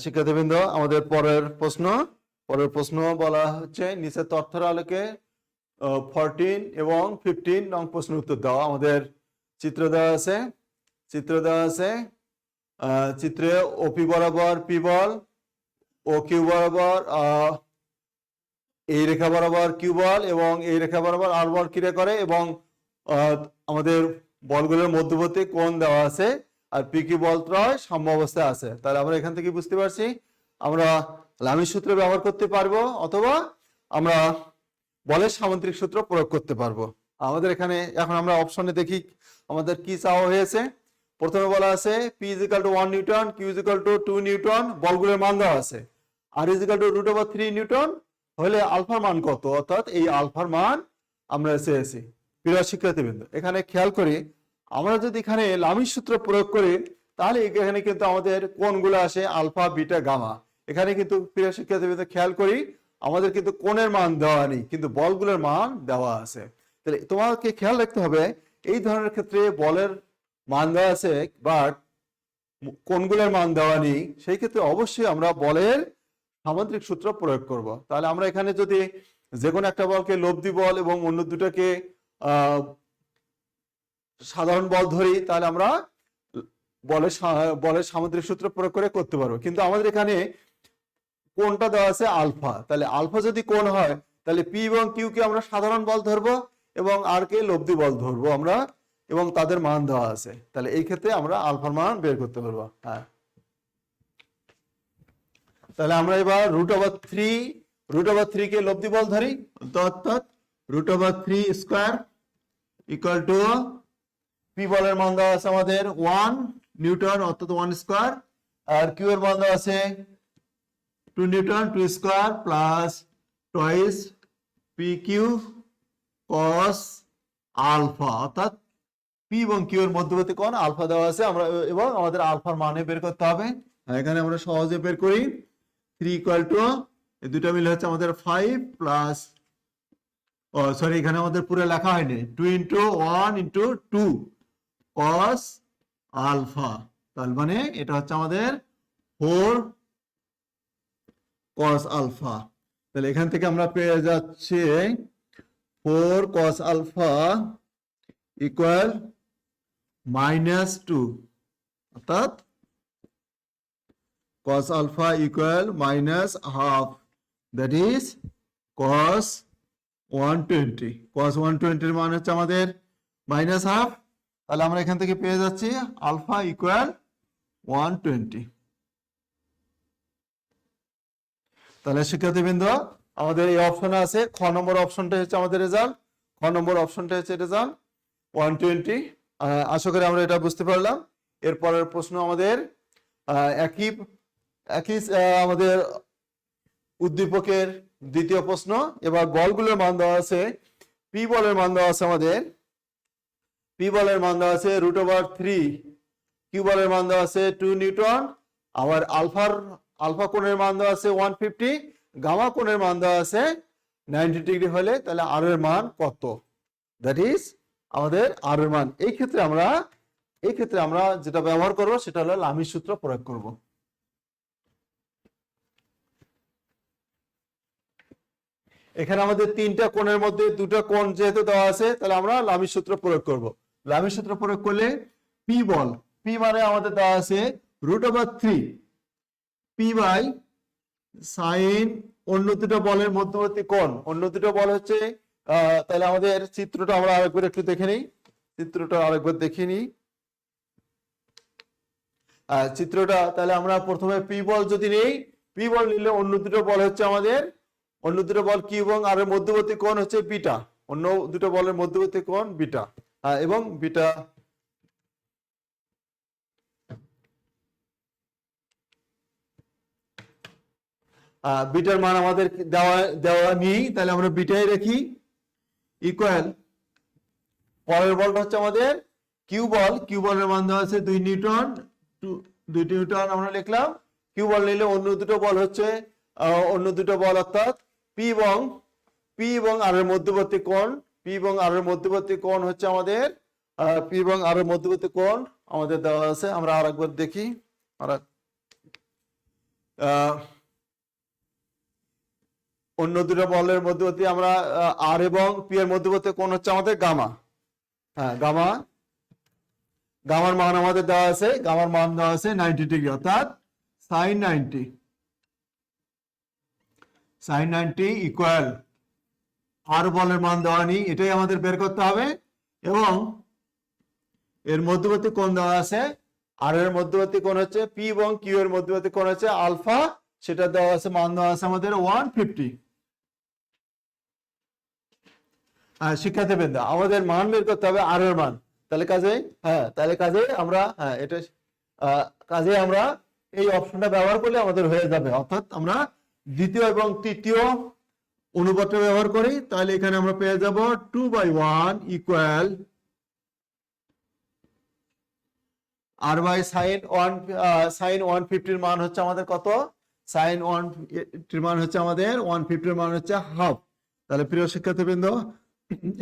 শিক্ষার্থীবৃন্দ, আমাদের পরের প্রশ্ন বলা হচ্ছে নিচের তথ্যের আলোকে 14 এবং 15 নং প্রশ্নের উত্তর দাও। আমাদের চিত্র দেওয়া আছে, চিত্রে ওপি বরাবর পি বল, ও কিউ বরাবর এই রেখা বরাবর কিউ বল এবং এই রেখা বরাবর আর বল ক্রিয়া করে, এবং আমাদের বলগুলোর মধ্যবর্তী কোণ দেওয়া আছে, আর পি কিউ বল ত্রয় সাম্য অবস্থায় আছে। তাহলে আমরা এখান থেকে বুঝতে পারছি আমরা লামির সূত্র ব্যবহার করতে পারবো, অথবা আমরা বলের সামান্তরিক সূত্র প্রয়োগ করতে পারবো। আমাদের এখানে এখন আমরা অপশনে দেখি আমাদের কি চাওয়া হয়েছে। প্রথমে বলা আছে P is equal to 1 newton, Q is equal to 2 newton, বলগুলোর মান দেওয়া আছে। R is equal to √3 newton হলে আলফার মান কত, অর্থাৎ এই আলফার মান আমরা চেয়েছি। প্রিয় শিক্ষার্থীবৃন্দ, এখানে খেয়াল করি আমরা যদি এখানে লামির সূত্র প্রয়োগ করি তাহলে এখানে কিন্তু আমাদের কোণগুলো আসে আলফা, বিটা, গামা। এখানে কিন্তু প্রিয় শিক্ষার্থীবৃন্দ খেয়াল করি আমাদের কিন্তু কোণের মান দেওয়া নেই, কিন্তু বলগুলোর মান দেওয়া আছে। তাহলে তোমাকে খেয়াল রাখতে হবে এই ধরনের ক্ষেত্রে বলের মান দেওয়া আছে বাট কোণগুলোর মান দেওয়া নেই, সেই ক্ষেত্রে অবশ্যই আমরা বলের সামান্তরিক সূত্র প্রয়োগ করব। তাহলে আমরা এখানে যদি যে কোনো একটা বলকে লব্ধি বল এবং অন্য দুটোকে সাধারণ বল ধরি তাহলে আমরা বলের সামান্তরিক সূত্র প্রয়োগ করে করতে পারবো। কিন্তু আমাদের এখানে কোণটা দেওয়া আছে আলফা, তাহলে আলফা যদি কোণ হয় তাহলে পি এবং কিউ কে আমরা সাধারণ বল ধরবো এবং আর কে লব্ধি বল ধরবো আমরা, এবং তাদের মান দেওয়া আছে। তাহলে এই ক্ষেত্রে আমরা আলফার মান বের করতে পারবো। হ্যাঁ, তাহলে আমরা এবার √3 কে লব্ধি বল ধরি, অর্থাৎ √3 স্কয়ার ইকুয়াল টু পি বলের মান দেওয়া আছে আমাদের 1 নিউটন অর্থাৎ 1 স্কয়ার, আর কিউ এর মান দেওয়া আছে 2 newton 2 square plus twice P Q cos alpha, অর্থাৎ পি এবং কিউ এর মধ্যবর্তী কোণ আলফা দেওয়া আছে আমরা, এবং আমাদের আলফার মানে বের করতে হবে। এখানে আমরা সহজে বের করি 3 ইকুয়াল টু এই দুটো মিলে হচ্ছে আমাদের 5 প্লাস সরি এখানে আমাদের পুরো লেখা হয়নি 2 ইন্টু 1 ইন্টু 2 কস আলফা, তার মানে এটা হচ্ছে আমাদের 4 কস আলফা। তাহলে এখান থেকে আমরা পেয়ে যাচ্ছি 4 কস আলফা ইকুয়াল -2, অর্থাৎ cos alpha equal -half, that is cos 120। cos 120 এর মান হচ্ছে আমাদের -half, তাহলে আমরা এখান থেকে পেয়ে যাচ্ছি আলফা ইকুয়াল 120। তাহলে শিক্ষার্থীবৃন্দ আমাদের এই অপশনে আছে খ নম্বর অপশনটা হচ্ছে আমাদের রেজাল্ট, খ নম্বর অপশনটা হচ্ছে রেজাল্ট 120। আশা করি আমরা এটা বুঝতে পারলাম। এরপরের প্রশ্ন আমাদের একই আমাদের উদ্দীপকের দ্বিতীয় প্রশ্ন। এবার বলগুলোর মান দেওয়া আছে, পি বলের মান দেওয়া আছে আমাদের, পি বলের মান দেওয়া আছে √3, কিউ বলের মান দেওয়া আছে 2 নিউটন, আবার আলফা কোণের মান দেওয়া আছে 150, গামা কোণের মান দেওয়া আছে 90 ডিগ্রি হলে তাহলে আর এর মান কত, দ্যাট ইজ আমাদের আর এর মান। এই ক্ষেত্রে আমরা যেটা ব্যবহার করব সেটা হলো লামির সূত্র প্রয়োগ করব। এখানে আমাদের তিনটা কোণের মধ্যে দুটো কোণ যেহেতু দেওয়া আছে তাহলে আমরা লামির সূত্র প্রয়োগ করব। লামির সূত্র প্রয়োগ করলে পি বল, পি মানে আমাদের দেওয়া আছে √3 পি বাই সাইন অন্য দুটো বলের মধ্যবর্তী কোণ, অন্য দুটো বল হচ্ছে তাহলে আমাদের চিত্রটা আমরা আরেকবার একটু দেখে নিই, চিত্রটা তাহলে আমরা প্রথমে পি বল যদি নেই, পি বল নিলে অন্য দুটো বল হচ্ছে আমাদের, অন্য দুটো বল কিউ এবং আর এর মধ্যবর্তী কোণ হচ্ছে বিটা, অন্য দুটো বলের মধ্যবর্তী কোণ বিটা, এবং বিটা বিটার মান আমাদের দেওয়া নেই, তাহলে আমরা বিটাই রাখি ইকুয়াল পরের বলটা হচ্ছে আমাদের কিউ বল, কিউ বলের মান দেওয়া আছে 2 নিউটন, 2 নিউটন আমরা লিখলাম। কিউ বল নিলে অন্য দুটো বল হচ্ছে অর্থাৎ পি এবং আর এর মধ্যবর্তী কোণ, পি এবং আর এর মধ্যবর্তী কোণ হচ্ছে আমাদের পি এবং আর এর মধ্যবর্তী কোণ আমাদের দেওয়া আছে। আমরা আরেকবার দেখি, অন্য দুটো বলের মধ্যবর্তী আমরা আর এবং পি এর মধ্যবর্তী কোণ হচ্ছে আমাদের গামা। গামার মান আমাদের দেওয়া আছে, গামার মান দেওয়া আছে 90 ডিগ্রি, অর্থাৎ sin 90 ইকুয়াল আর বলের মান দেওয়া নেই, এটাই আমাদের বের করতে হবে। এবং এর মধ্যবর্তী কোণ দেওয়া আছে, আর এর মধ্যবর্তী কোণ হচ্ছে পি এবং কিউ এর মধ্যবর্তী কোণ হচ্ছে আলফা, সেটা দেওয়া আছে, মান দেওয়া আছে আমাদের 150। শিক্ষার্থীবৃন্দ আমাদের মান বের করতে হবে আর এর মান, তাহলে কাজে আমরা এটা কাজে আমরা এই অপশনটা ব্যবহার করলে আমাদের হয়ে যাবে। অর্থাৎ আমরা দ্বিতীয় এবং তৃতীয় অনুপাতটা ব্যবহার করি, তাহলে এখানে আমরা পেয়ে যাব 2/1 ইকুয়াল আর বাই সাইন 150 এর মান হচ্ছে আমাদের কত? সাইন 1 এর মান হচ্ছে আমাদের 150 এর মান হচ্ছে হাফ। তাহলে প্রিয় শিক্ষার্থীবৃন্দ,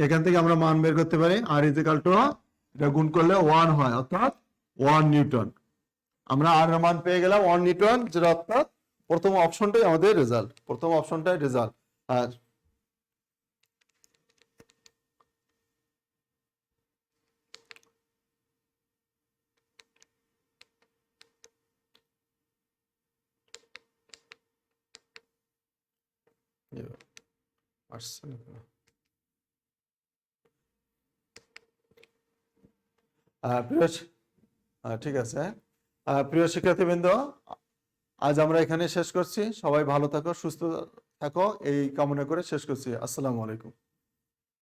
এখান থেকে আমরা মান বের করতে পারি আর ইকুয়াল টু, এটা গুণ করলে 1 হয়, অর্থাৎ 1 নিউটন। আমরা আর এর মান পেয়ে গেলাম 1 নিউটন, যেটা অর্থাৎ প্রথম অপশনটাই আমাদের রেজাল্ট, প্রথম অপশনটাই রেজাল্ট। আর ঠিক আছে। প্রিয় শিক্ষার্থীবৃন্দ, আজ আমরা এখানে শেষ করছি। সবাই ভালো থাকো, সুস্থ থাকো, এই কামনা করে শেষ করছি। আসসালামু আলাইকুম।